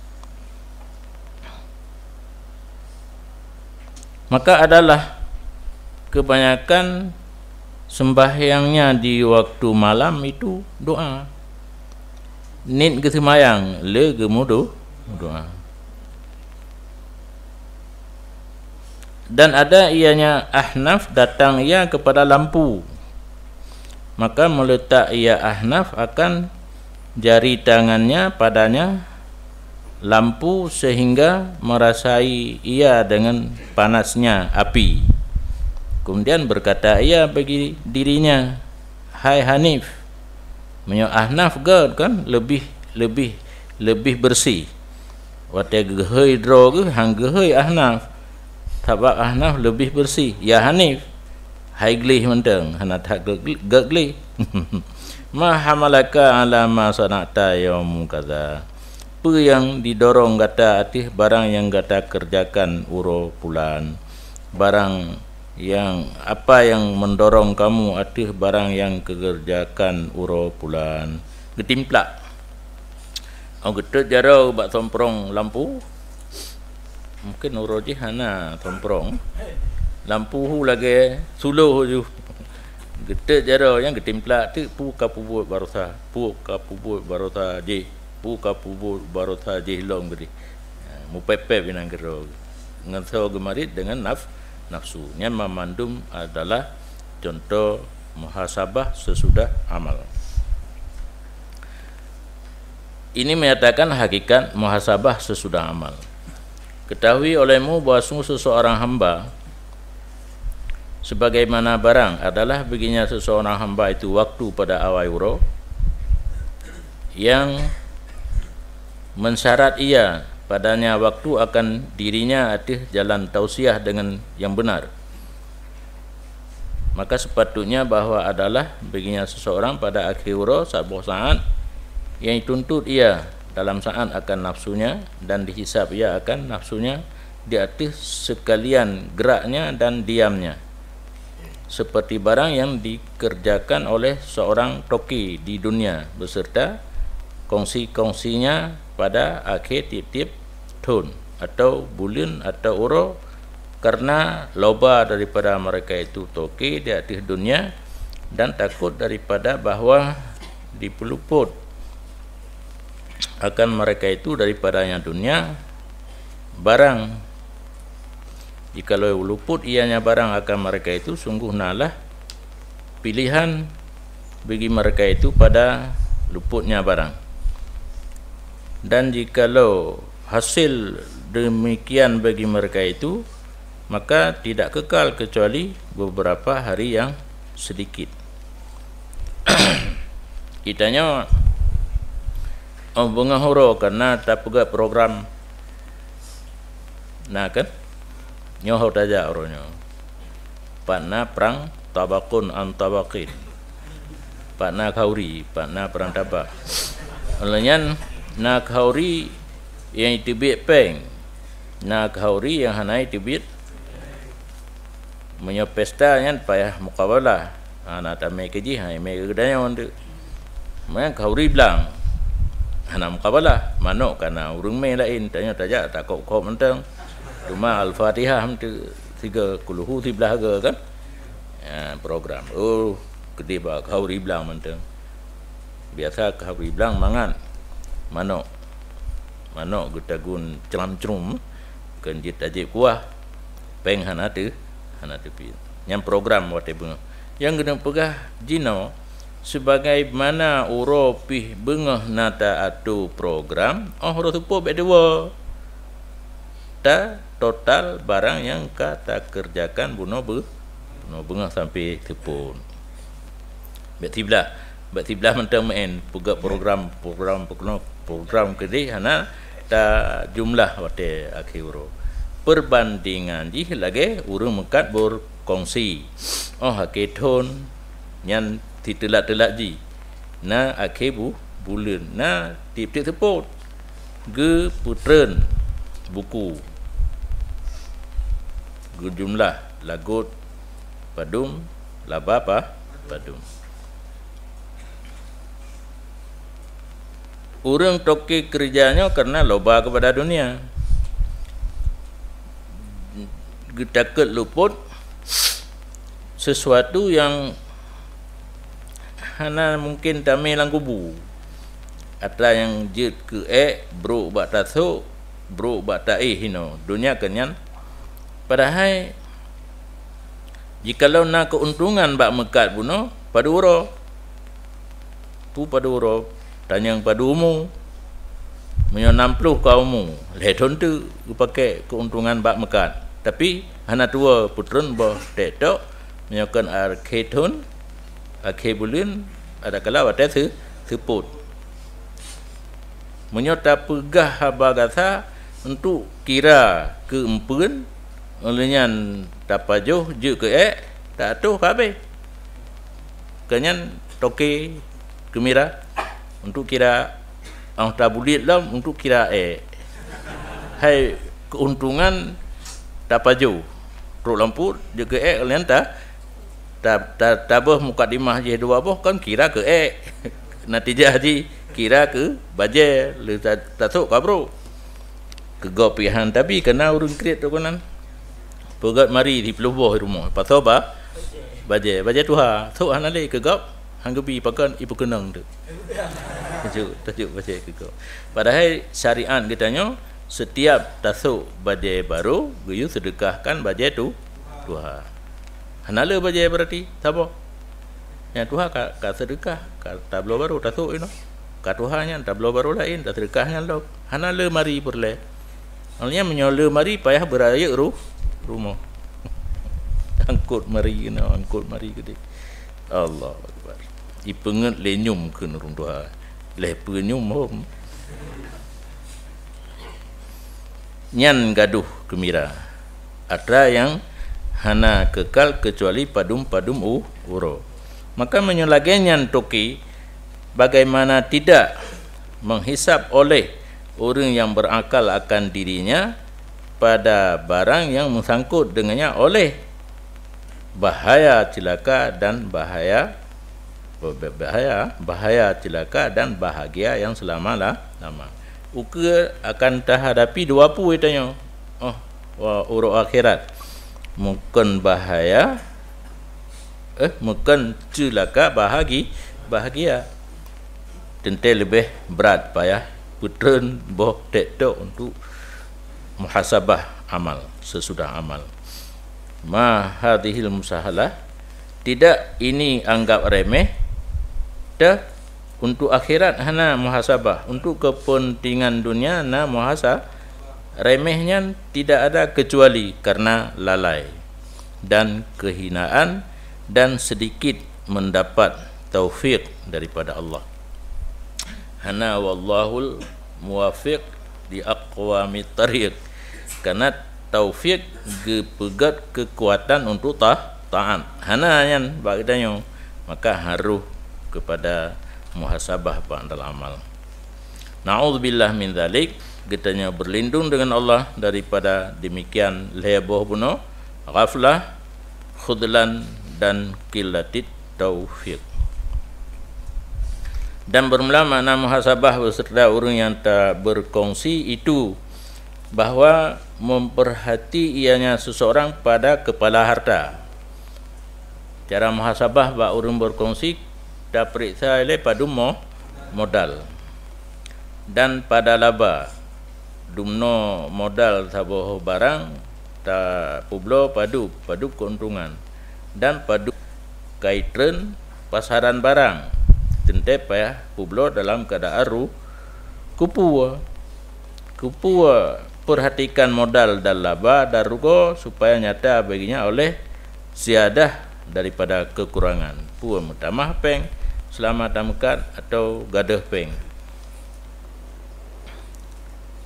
maka adalah kebanyakan sembahyangnya di waktu malam itu doa nit gesemayang le gemudu doa dan ada ianya Ahnaf datang ia kepada lampu maka meletak ia Ahnaf akan jari tangannya padanya lampu sehingga merasai ia dengan panasnya api. Kemudian berkata ia bagi dirinya, hai Hanif, menyo Ahnaf gad kan lebih bersih. Wate gehoi dro ge hang gehoi Ahnaf. Tabak Ahnaf lebih bersih. Ya Hanif hai glih menteng hana tak glih ma hamalaka ala ma sanata yaum kaza apa yang didorong gata atih barang yang gata kerjakan uro bulan barang yang apa yang mendorong kamu atih barang yang kerjakan uro bulan getimplak getet jarau bak tomprong lampu mungkin uro jihana tomprong lampu hu lagi suluh ju gede jaro yang getimplak tu pu kapubut barota je long beri mu pepe binang gero ngantau gemarit dengan nafsu nya memandum adalah contoh muhasabah sesudah amal. Ini menyatakan hakikat muhasabah sesudah amal. Ketahui olehmu bahwa seseorang hamba sebagaimana barang adalah baginya seseorang hamba itu waktu pada awal uro yang mensyarat ia padanya waktu akan dirinya atih jalan tausiah dengan yang benar maka sepatutnya bahwa adalah baginya seseorang pada akhir uro sabuh saat yang dituntut ia dalam saat akan nafsunya dan dihisap ia akan nafsunya di atas sekalian geraknya dan diamnya seperti barang yang dikerjakan oleh seorang toki di dunia beserta kongsi-kongsinya pada akhir tiap-tiap tahun atau bulan atau uro karena loba daripada mereka itu toki di atas dunia dan takut daripada bahwa dipeluput akan mereka itu daripadanya dunia barang jikalau luput ianya barang akan mereka itu sungguh nalah pilihan bagi mereka itu pada luputnya barang dan jikalau hasil demikian bagi mereka itu maka tidak kekal kecuali beberapa hari yang sedikit. Itanya bunga horo karena tak pegak program nah kan nyoho taja oronyo pana perang tabakun antabakin pana kauri pana perang tabak olehnya na kauri yang tibit peng na kauri yang hanai tibit menyo pesta nya payah mukawala ana ta me keji hai me gedanya onde me kauri bilang hana mukawala mano kana urung me lain tanya taja tak kok mentang cuma al-fatihah tu 30 belah ke kan program gede ba kauri bilang mentang biasa kauri bilang mangan mano getagun celam-cerum kan jit ajib kuah peng hana tu pi yang program wate bunga yang kena pegah jino sebagaimana uro pih bengah nata atu program ro tupo bedewa ta total barang yang kata kerjakan buno bengah sampai tepun betiblah mentang main pegah program kedi hana ta jumlah wate akhiro perbandingan ji lagi urang mekat berkongsi haketon nyan titelak-telak ji na akhibu bulan na tip-tip tepot ge putren buku ge jumlah lagut padum laba apa padum urang toke kerjanya karena loba kepada dunia takut luput sesuatu yang hana mungkin tamai lang kubu atau yang jid ke bro bata so bro bata hino dunia kenyan padahal jikalau nak keuntungan bak mekat buno paduro tanyang padumu menyo 60 kaumu ledon tu pakai keuntungan bak mekat tapi hana tua putron boh tetok menyokan arketun akhebulin ada kala wate seput menyota pegah habagasa untuk kira keempun olehnya tapajoh je ke tak tu kabe kenyan toke kemira untuk kira tabulit lah untuk kira hai keuntungan tapajoh truk lampu je ke olehnya tabah mukadimah je dua boh kan kira ke natijah ji kira ke baje le tatuk kabro kegopihan tapi kena urun kret tu kanan pegat mari di peluboh rumah patoba baje tuha tu anale kegop hanggebi pakan ibu kenang tu tajuk baje kegop padahal syariat kitanya setiap tasuk baje baru guyu sedekahkan baje tu tuha hanala baje berarti siapa yang tuha ka sedekah ka tablo baru tasuk ino ka tuhanya tablo baru lain tak sedekahnya lo hanala mari perle alnya menyola mari payah beraya rumah angkut mari gede Allah akbar ipenget lenyum ke nurung tuha leh penyum hom nyan gaduh kemira ada yang hana kekal kecuali padum uro maka menyolagenya toki bagaimana tidak menghisap oleh orang yang berakal akan dirinya pada barang yang mengsangkut dengannya oleh bahaya celaka dan bahaya celaka dan bahagia yang selama-lama uka akan terhadapi dua pu itanya urut akhirat mungkin bahaya mungkin celaka bahagia tentu lebih berat payah putren boh tektok untuk muhasabah amal sesudah amal ma hadhil musahalah tidak ini anggap remeh dah untuk akhirat hana muhasabah untuk kepentingan dunia na muhasabah remehnya tidak ada kecuali karena lalai dan kehinaan dan sedikit mendapat taufik daripada Allah. Hana wallahul muwafiq di aqwamit tariq. Karena taufik gepegat kekuatan untuk taat. Hana yan bagdanya, maka harus kepada muhasabah ba'dal amal. Na'udzubillah min dzalik, getanya berlindung dengan Allah daripada demikian leboh buno, ghaflah, khudlan dan qillatit taufik. Dan bermula makna muhasabah beserta orang yang tak berkongsi itu bahawa memperhati ianya seseorang pada kepala harta. Cara muhasabah bak orang berkongsi dah periksa oleh pada modal dan pada laba. Dumno modal saboh barang ta publo padu keuntungan dan padu kaitren pasaran barang tentep ya publo dalam keadaan kupua perhatikan modal dan laba dan rugo supaya nyata baginya oleh siadah daripada kekurangan pua mutamah peng selamat tamukat atau gadah peng.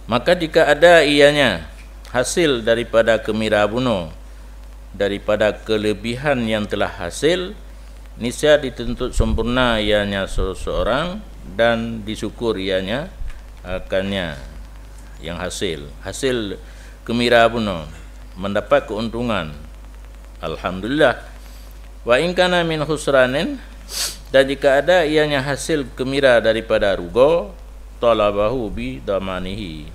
Maka jika ada ianya hasil daripada kemira bunuh, daripada kelebihan yang telah hasil, niscaya dituntut sempurna ianya seseorang dan disyukur ianya akannya yang hasil kemira bunuh mendapat keuntungan, alhamdulillah. Wa in kana min khusranin, dan jika ada ianya hasil kemira daripada rugo, talabahu bi damanihi,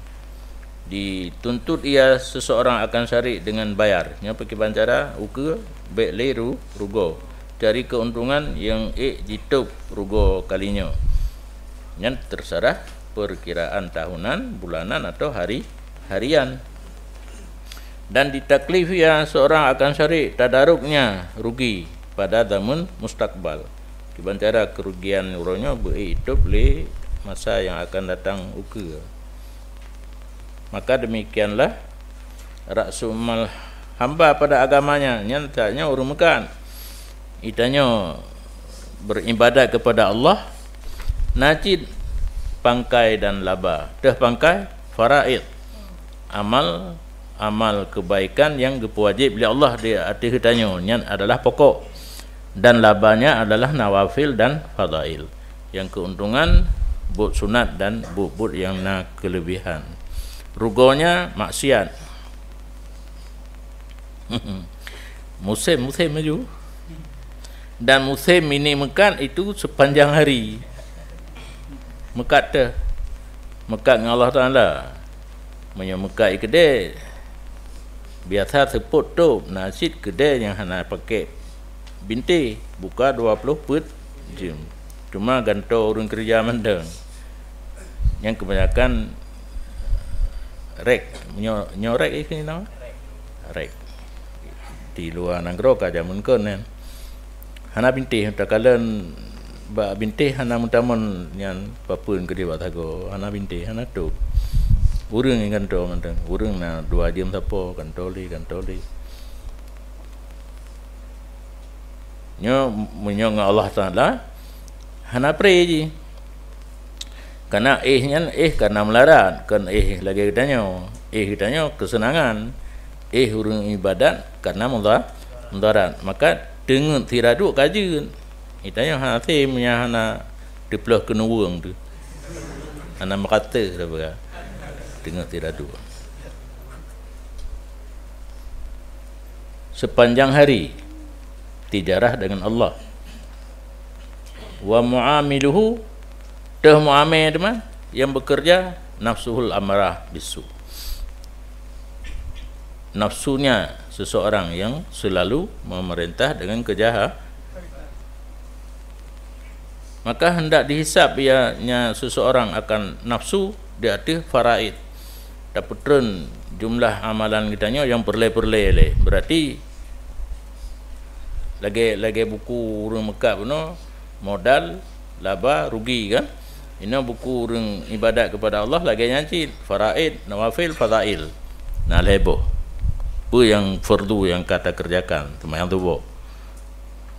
dituntut ia seseorang akan syari dengan bayar. Nya pakai bancara uke baik leru rugo dari keuntungan yang ditup rugo kalinya. Yang terserah perkiraan tahunan, bulanan atau harian. Dan ditaklif ia seorang akan syari tadaruknya rugi pada zaman mustakbal. Bancara kerugian uronya berhidup le masa yang akan datang uke. Maka demikianlah raksumal hamba pada agamanya, nyatanya orang Mekah itanya beribadat kepada Allah, najid pangkai dan laba. Dah pangkai faraid, amal kebaikan yang wajib oleh Allah di hati kitanya, yang adalah pokok, dan labanya adalah nawafil dan fadail, yang keuntungan but sunat dan but yang na kelebihan. Rugonya maksiat. musim maju. Dan musim ini mekat itu sepanjang hari. Mekat tu. Mekat dengan Allah Ta'ala. Mekat kedai. Biasa seput tu nasi kedai yang hana pakai binti. Buka 20 put jam. Cuma gantung orang kerja mandang. Yang kebanyakan rek, nyorek ini nama? Rek. Di luar nanggro kaja mungkin kan. Hana binti, tak kalian bak binti hana mutamun yang papun ke dia batago. Hana binti, hana tu. Urung yang kantor mandang, urung na 2 jam sapo kantoli. Nyo Allah Taala, hana preji. Karena karena melarat, kan lagi kitanya kesenangan, urung ibadat karena mudarat. Maka dengan tiradu kajian, itanya hati punya hana diplah kena uang tu, hana makata dah dengan tiradu. Sepanjang hari tijarah dengan Allah. Wa muamiluhu, dah muamil teman yang bekerja nafsuhul amarah bisu. Nafsunya seseorang yang selalu memerintah dengan kejahatan, maka hendak dihisap ianya seseorang akan nafsu di atas faraid. Dapatkan jumlah amalan kitanya yang perle-perle. Berarti lagi buku orang Mekah puno modal laba rugi kan. Ini buku urang ibadat kepada Allah lagi nyanci faraid, nawafil, fadail. Nah lebo. Apa yang fardu yang kata kerjakan, temayang tubuh.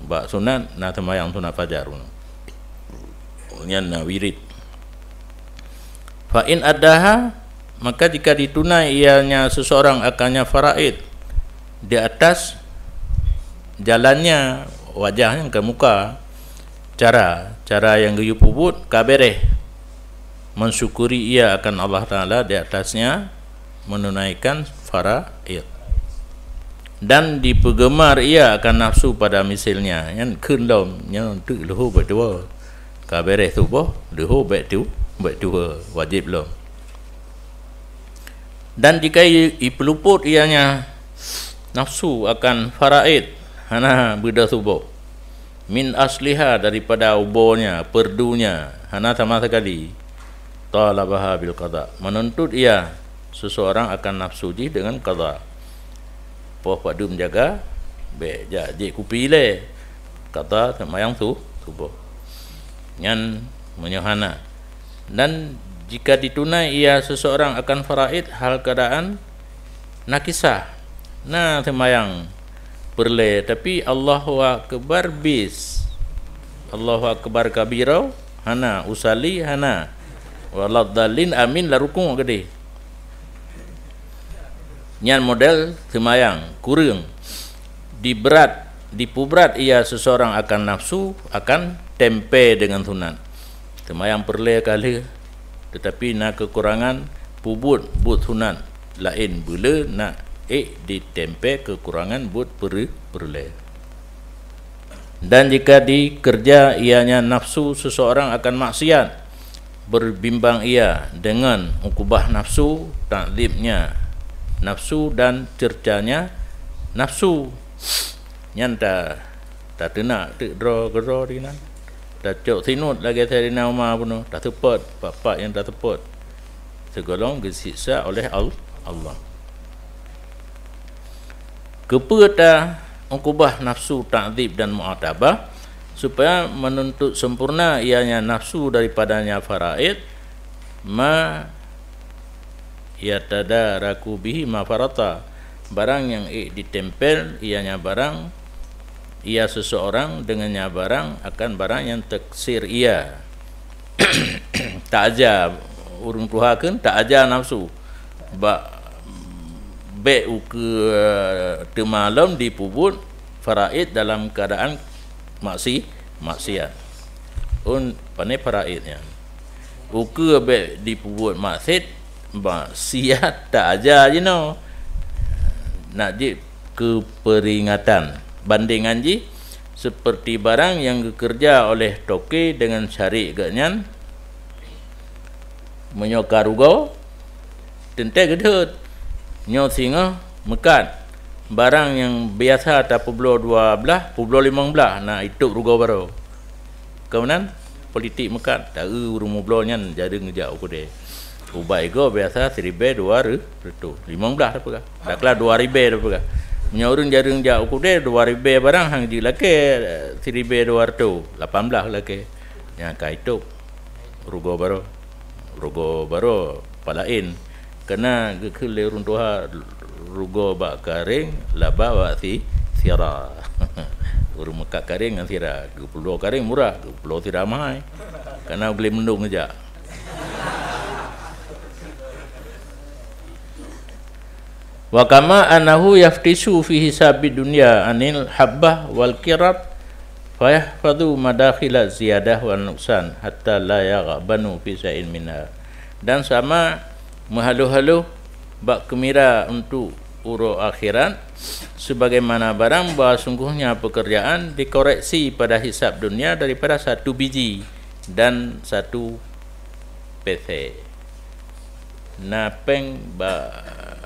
Bak sunat, nah temayang sunat fajar. Yang na wirid. Fa in adaha, maka jika ditunai ianya seseorang akannya faraid di atas jalannya, wajahnya ke muka, cara yang geyu pubut kabereh mensyukuri ia akan Allah Ta'ala di atasnya menunaikan faraid, dan dipegemar ia akan nafsu pada misalnya yang kendom yang tu leho berdua kabereh tu boh leho berdua wajib belum. Dan jika peluput ianya nafsu akan faraid hana beda tubuh min asliha daripada ubonya, perdunya, hana sama sekali, talabaha bil qada, menuntut ia seseorang akan nafsu ji dengan qada. Poh padu menjaga be jadi kupile kata semayang tu tubuh nyan menyohana. Dan jika ditunai ia seseorang akan faraid hal keadaan nakisah, nah semayang perle tapi Allahu akbar bis, Allahu akbar kabirau hana usali hana waladhalin amin la rukun gede nyan model semayang kurang dipubrat ia seseorang akan nafsu akan tempe dengan sunat semayang perle kali tetapi nak kekurangan pubut but sunat lain bula nak ditempe kekurangan buat perle. Dan jika dikerja ianya nafsu seseorang akan maksiat, berbimbang ia dengan ukubah nafsu, taklibnya nafsu dan cercanya nafsu nyanta tak tenak tak draw dinan tak cok sinut lagi terina umar pun tak tepat bapak yang tak tepat segolong disiksa oleh Allah. Kepada ukubah nafsu ta'dzib dan mu'atabah supaya menuntut sempurna ianya nafsu daripadanya faraid ma yatadaraku bihi ma farata, barang yang ditempel ianya barang ia seseorang dengannya barang akan barang yang taksir ia tak aja urung tuhakeun tak aja nafsu be ke temalam dipubut faraid dalam keadaan maksiat pane faraidnya uke be dipubut maksiat tak aja je no nak je keperingatan bandingan je seperti barang yang dikerja oleh toke dengan syari ganyan menyokar ugo tentai gedut nyo singa mekat barang yang biasa tak puluh 12 puluh 15 nak hidup rugo baru kemudian politik mekat tak urung mublonya jadi ngejak aku deh ubai go biasa 1000 2 retu 15 apa kah dak lah 2000 apa kah nyorun jarung jak aku deh 2000 barang hang ji lake 1000 200 18 lake nya ka hidup rugo baru palain kena gekele runtuha rugo bak karing laba wati sira urung mekak karing ngan sira 20 karing murah 20 sira mahal kena beli mendung aja. Wa kama anahu yaftisu fi hisabi dunya anil habbah wal kirat fa yahfadhu madakhila ziyadah wal nuqsan hatta la yaghbanu fi sa'in minha. Dan sama menghalu-halu bak kemira untuk uro akhirat sebagaimana barang bahawa sungguhnya pekerjaan dikoreksi pada hisab dunia daripada satu biji dan satu PC. Napeng ba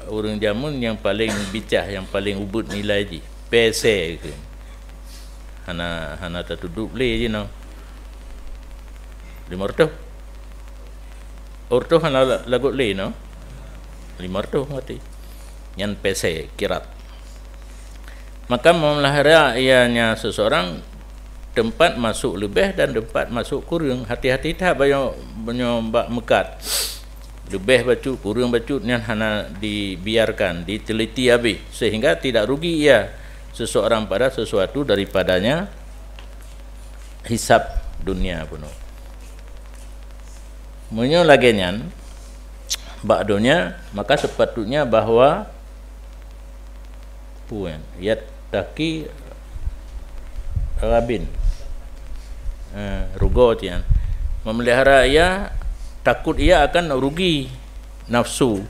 urang jamun yang paling bicah yang paling ubud nilai ji PC ke hana tak duduk le je no 500 orto hana lagu le no 500 mati yang PC kirat. Maka memelihara ianya seseorang tempat masuk lebih dan tempat masuk kurang. Hati-hati tak banyak bak mekat. Lebih bacut, kurang bacut yang hana dibiarkan, diteliti habis sehingga tidak rugi ia seseorang pada sesuatu daripadanya hisab dunia penuh. Menyo lagenyan bak dunia, maka sepatutnya bahawa puan yat taki rabin rugo tian memelihara ia, takut ia akan rugi nafsu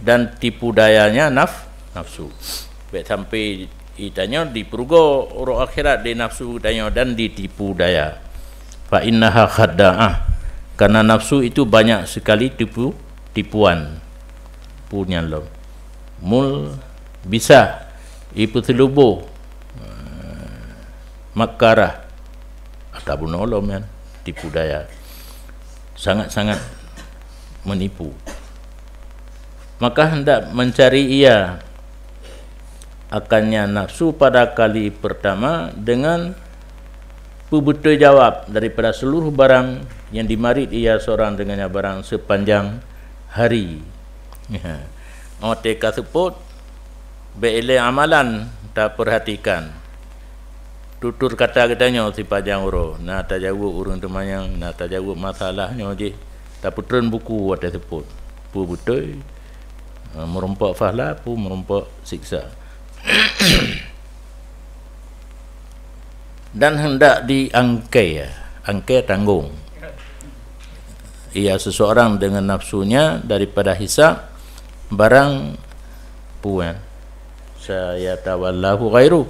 dan tipu dayanya nafsu. Baik sampai itanya diperugo orang akhirat di nafsu daya dan ditipu daya. Fa innaha khadda'ah, karena nafsu itu banyak sekali tipuan punya lo. Mul bisa ipu telubo makarah ataupun nolom kan tipu daya, sangat-sangat menipu. Maka hendak mencari ia akannya nafsu pada kali pertama dengan betul jawab daripada seluruh barang yang dimarit ia seorang dengannya barang sepanjang hari. Teka sebut beile amalan tak perhatikan tutur kata katanya si panjang uro na tajawuk urang temayang na tajawuk masalahnya je tak putran buku ada sebut pu betul merompak fahla pu merompak siksa. Dan hendak diangkai angkai tanggung ia seseorang dengan nafsunya daripada hisab barang puan saya tawallahu ghairu,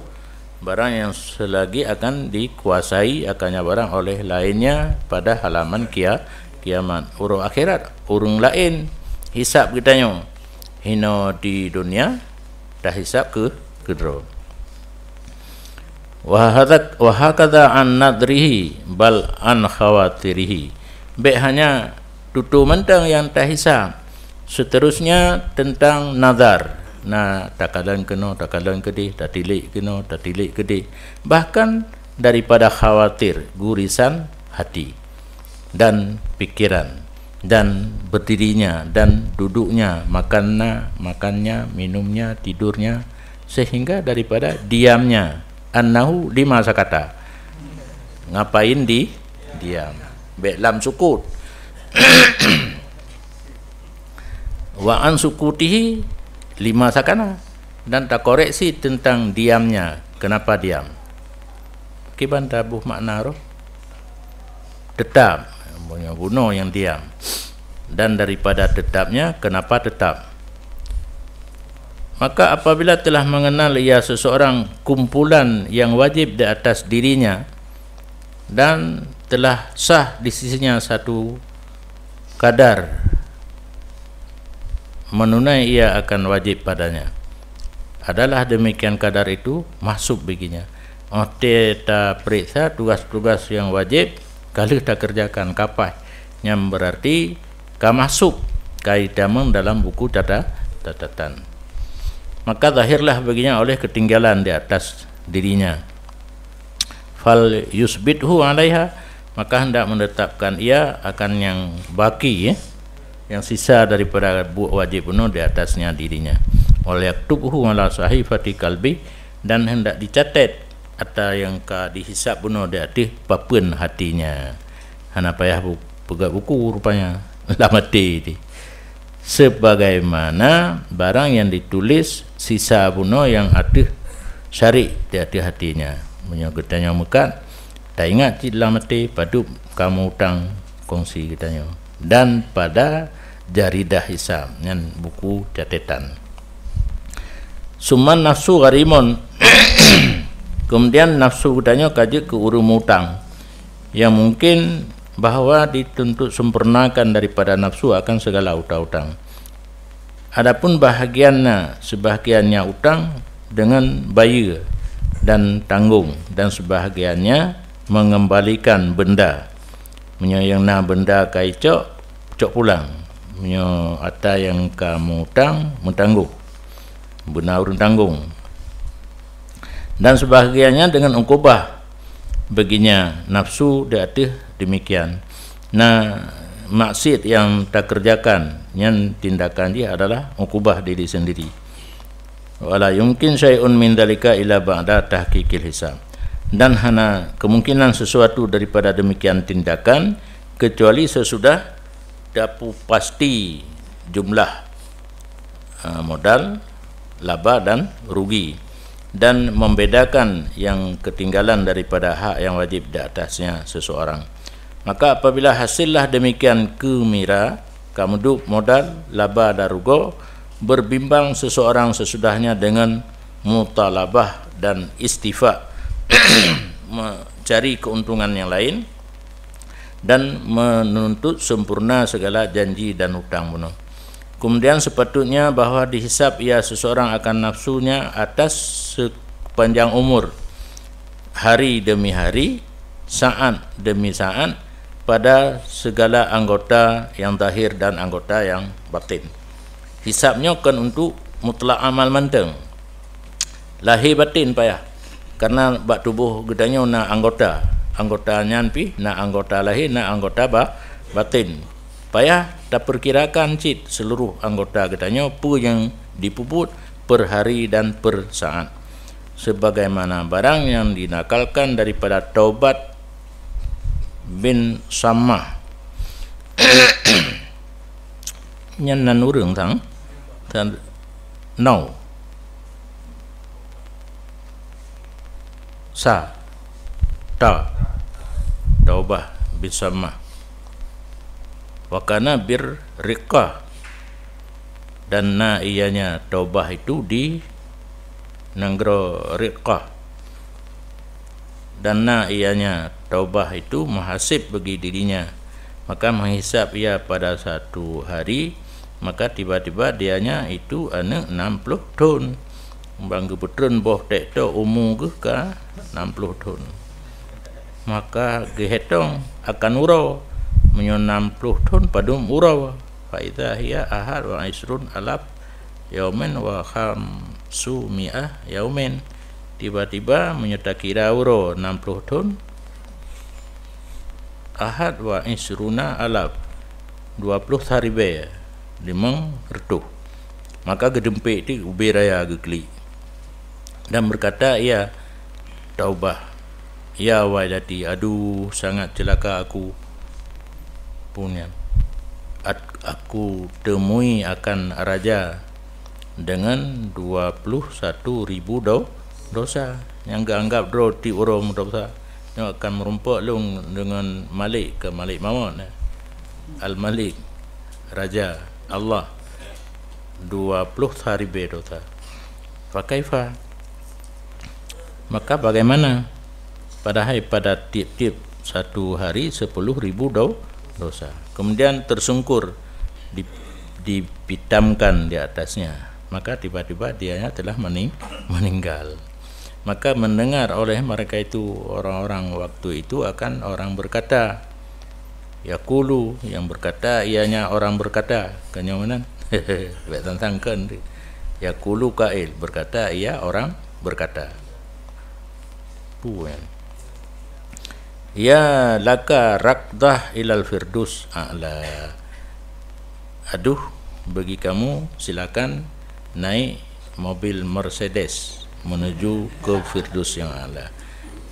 barang yang selagi akan dikuasai akannya barang oleh lainnya pada halaman kiamat. Urung akhirat urung lain hisab kitanya hino di dunia dah hisab ke kedro. Wa hakadha an nadrihi bal an khawatirihi, baik hanya tutu mentang yang tak hisab, seterusnya tentang nazar. Nah, takalan kena, takalan kedih, tak tilik kena, tak tilik kedih. Bahkan daripada khawatir, gurisan hati dan pikiran dan berdirinya dan duduknya, makannya, minumnya, tidurnya, sehingga daripada diamnya. Annahu di masa kata ngapain di diam, belam sukut. Wa an sukutihi lima sakana, dan tak koreksi tentang diamnya. Kenapa diam? Kiban tabuh makna roh tetap punya bunuh yang diam, dan daripada tetapnya kenapa tetap. Maka apabila telah mengenal ia seseorang kumpulan yang wajib di atas dirinya dan telah sah di sisinya satu kadar menunai ia akan wajib padanya, adalah demikian kadar itu masuk baginya. Kita periksa tugas-tugas yang wajib kalau tak kerjakan kapai yang berarti ka masuk kaidaman dalam buku catatan, maka zahirlah baginya oleh ketinggalan di atas dirinya. Fal yusbithu alaiha, maka hendak menetapkan ia akan yang baki yang sisa daripada wajib penuh di atasnya dirinya. Oleh yaktubhu ala sahifati kalbi, dan hendak dicatat atau yang ka dihisab penuh di atas papen hatinya. Hana payah pegang buku rupanya lamati sebagaimana barang yang ditulis sisa penuh yang ada syari di atas hatinya. Menyokotanya mekat tak ingat cik lamati padu kamu utang kongsi kitanya, dan pada jaridah hisab yang buku catatan. Suman nafsu gharimon kemudian nafsu katanya kaji ke urum utang, yang mungkin bahawa dituntut sempurnakan daripada nafsu akan segala utang-utang. Adapun sebahagiannya utang dengan bayar dan tanggung, dan sebahagiannya mengembalikan benda. Yang na benda kai cok pulang. Ada yang kamu utang mentangguh, benar urun tanggung. Dan sebahagiannya dengan ukubah, baginya nafsu dia ada demikian. Nah, maksiat yang tak kerjakan yang tindakan dia adalah ukubah diri sendiri. Wala yumkin syai'un min dzalika illa ba'da tahqiqil hisab. Dan hana kemungkinan sesuatu daripada demikian tindakan kecuali sesudah dapat pasti jumlah modal, laba dan rugi, dan membedakan yang ketinggalan daripada hak yang wajib di atasnya seseorang. Maka apabila hasillah demikian kemira, kamuduk modal, laba dan rugi, berbimbang seseorang sesudahnya dengan mutalabah dan istifa mencari keuntungan yang lain dan menuntut sempurna segala janji dan hutang bunuh. Kemudian sepatutnya bahawa dihisap ia seseorang akan nafsunya atas sepanjang umur, hari demi hari, saat demi saat, pada segala anggota yang zahir dan anggota yang batin. Hisapnya kan untuk mutlak amal manteng, lahir batin payah. Karena bak tubuh gedanya na anggotanya pi na anggota lahir na anggota batin. Payah tak perkirakan cit seluruh anggota gedanya apa yang dipuput per hari dan per saat. Sebagaimana barang yang dinakalkan daripada Taubat bin Sammah nyan nan urang tang no sa ta Taubah bin Sammah wakana bir riqah, dan na ianya taubah itu di negara riqah, dan na ianya taubah itu muhasib bagi dirinya, maka menghisap ia pada satu hari, maka tiba-tiba dianya itu anak 60 tahun. Bangga betul boh tek tu umur ke 60 tahun, maka gehetong akan urau menyo 60 tahun padum urau fa idza hiya ahad wa isrun alaf yaumen wa khamsumi'ah yaumen. Tiba-tiba menyata kira urau 60 tahun ahad wa isruna alaf 20 hari be limang retuh, maka gedempik ti ubi raya gekli dan berkata ia taubah, ya wailati, aduh sangat celaka aku punya, aku temui akan raja dengan 21,000 dosa yang anggap roti urum dosa yang akan merumpak lung dengan Malik ke Malik Maut, Al-Malik, Raja Allah, 20 hari dosa. Fakaifa, maka bagaimana padahal pada tiap-tiap satu hari 10,000 dosa, kemudian tersungkur dipitamkan di atasnya, maka tiba-tiba dianya telah meninggal. Maka mendengar oleh mereka itu orang-orang waktu itu akan orang berkata, yaqulu, yang berkata ianya orang berkata, kenyaman baik tantangkan, yaqulu qail, berkata ia orang berkata, puan ya laka rakdah ilal firdus a'la, aduh bagi kamu silakan naik mobil Mercedes menuju ke firdus yang a'la,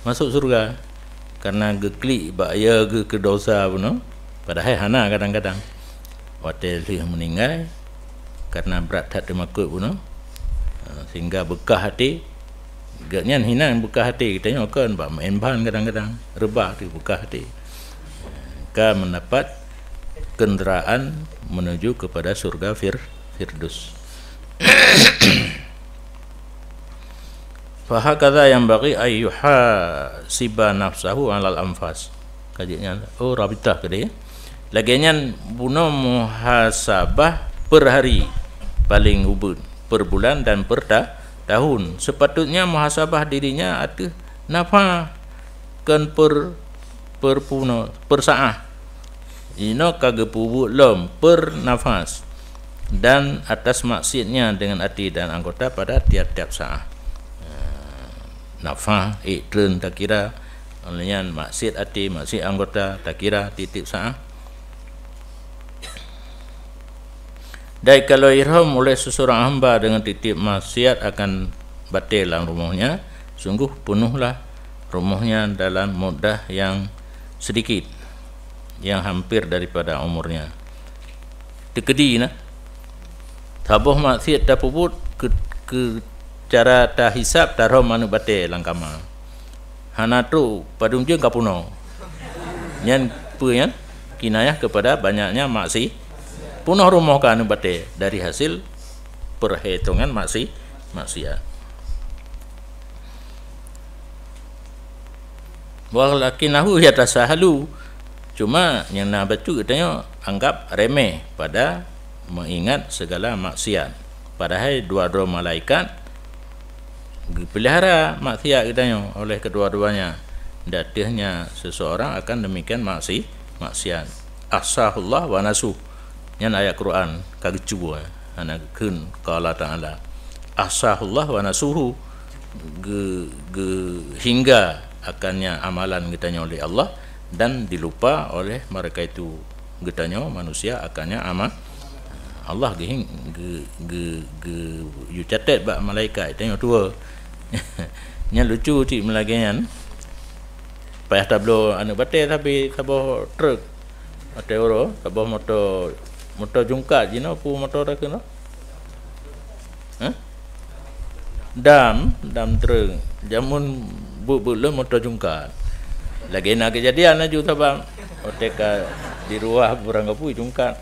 masuk surga. Karena geklik bahaya ke dosa pun, padahal hana kadang-kadang hotel dia meninggal karena berat hati makut pun, sehingga bekah hati gaknya hina bekah hati kita kan bak main bahan kadang-kadang rebah di bekah hati, kan mendapat kenderaan menuju kepada surga firdus. Fahakadha yang bagi ayyuha siba nafsahu alal anfas, kajiannya oh rabitah ke dia laginya bunuh muhasabah per hari paling ubun, per bulan dan per tahun. Sepatutnya muhasabah dirinya ada nafa kan per puno per saah ino kage pubu lom per nafas, dan atas maksiatnya dengan hati dan anggota pada tiap-tiap saat. Nafah iklan tak kira Olehnya maksiat hati, maksiat anggota, tak kira titip sah. Dan kalau ihram oleh seseorang hamba dengan titip maksiat akan batil dalam rumahnya, sungguh penuhlah rumahnya dalam mudah yang sedikit, yang hampir daripada umurnya. Tekedi na, tabuh maksiat tak puput ke cara tak hisap taruh manu batil langkama. Hana tu padung je kapuno. Nyan puyan kinayah kepada banyaknya maksi punah rumah ka anu batil dari hasil perhitungan maksiat. Walakinahu yatasahalu, cuma yang nak baca katanya anggap remeh pada mengingat segala maksiat. Padahal dua-dua malaikat dipelihara maksiat katanya oleh kedua-duanya. Datihnya seseorang akan demikian maksiat. Asahullah wa nasuh. Yang ayat Quran kagecua anak kun qala ta'ala. Asahullah wa nasuhu, hingga akannya amalan katanya oleh Allah dan dilupa oleh mereka itu katanya manusia akannya amal Allah you catat bak malaikat tengok tua. Nya lucu cik melagian payah tablo anu batil tapi tabah truk atau euro tabah motor jungkat jino pu motor kena dam truk jamun bu motor jungkat lagi nak kejadian aju tabang oteka di ruah burang kapu jungkat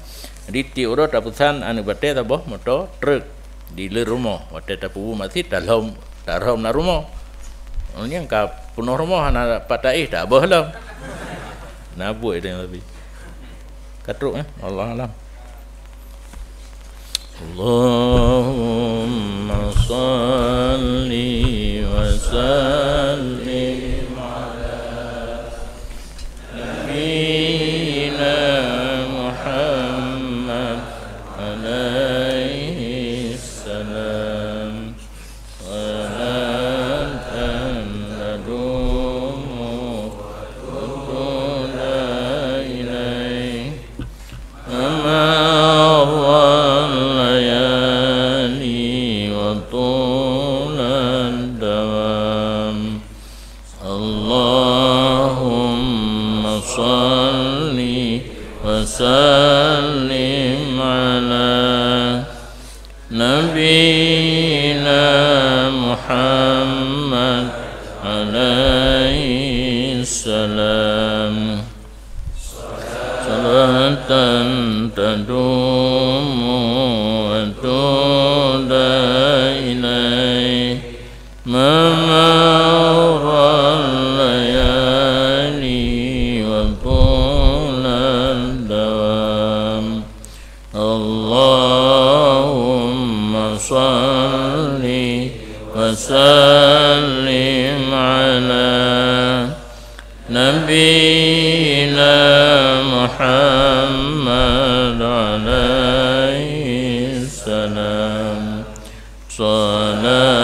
di tiuro tapusan anu batil tabah motor truk di le rumah ote tapu masih dalam na rumah. Ini yang ka penuh rumah nak patai tak boleh. Nak buat dia lebih. Katruk Allah alam. Allahumma salli wa sallim ala nabiyyina Muhammad alaihi salam. Sallim ala nabiyyina Muhammad alaihi salam. Salatan tadumu wa tuda ilai mamawal layali wa Allahumma salli wa sallim ala nabiyyina Muhammad alaihi salam. Salam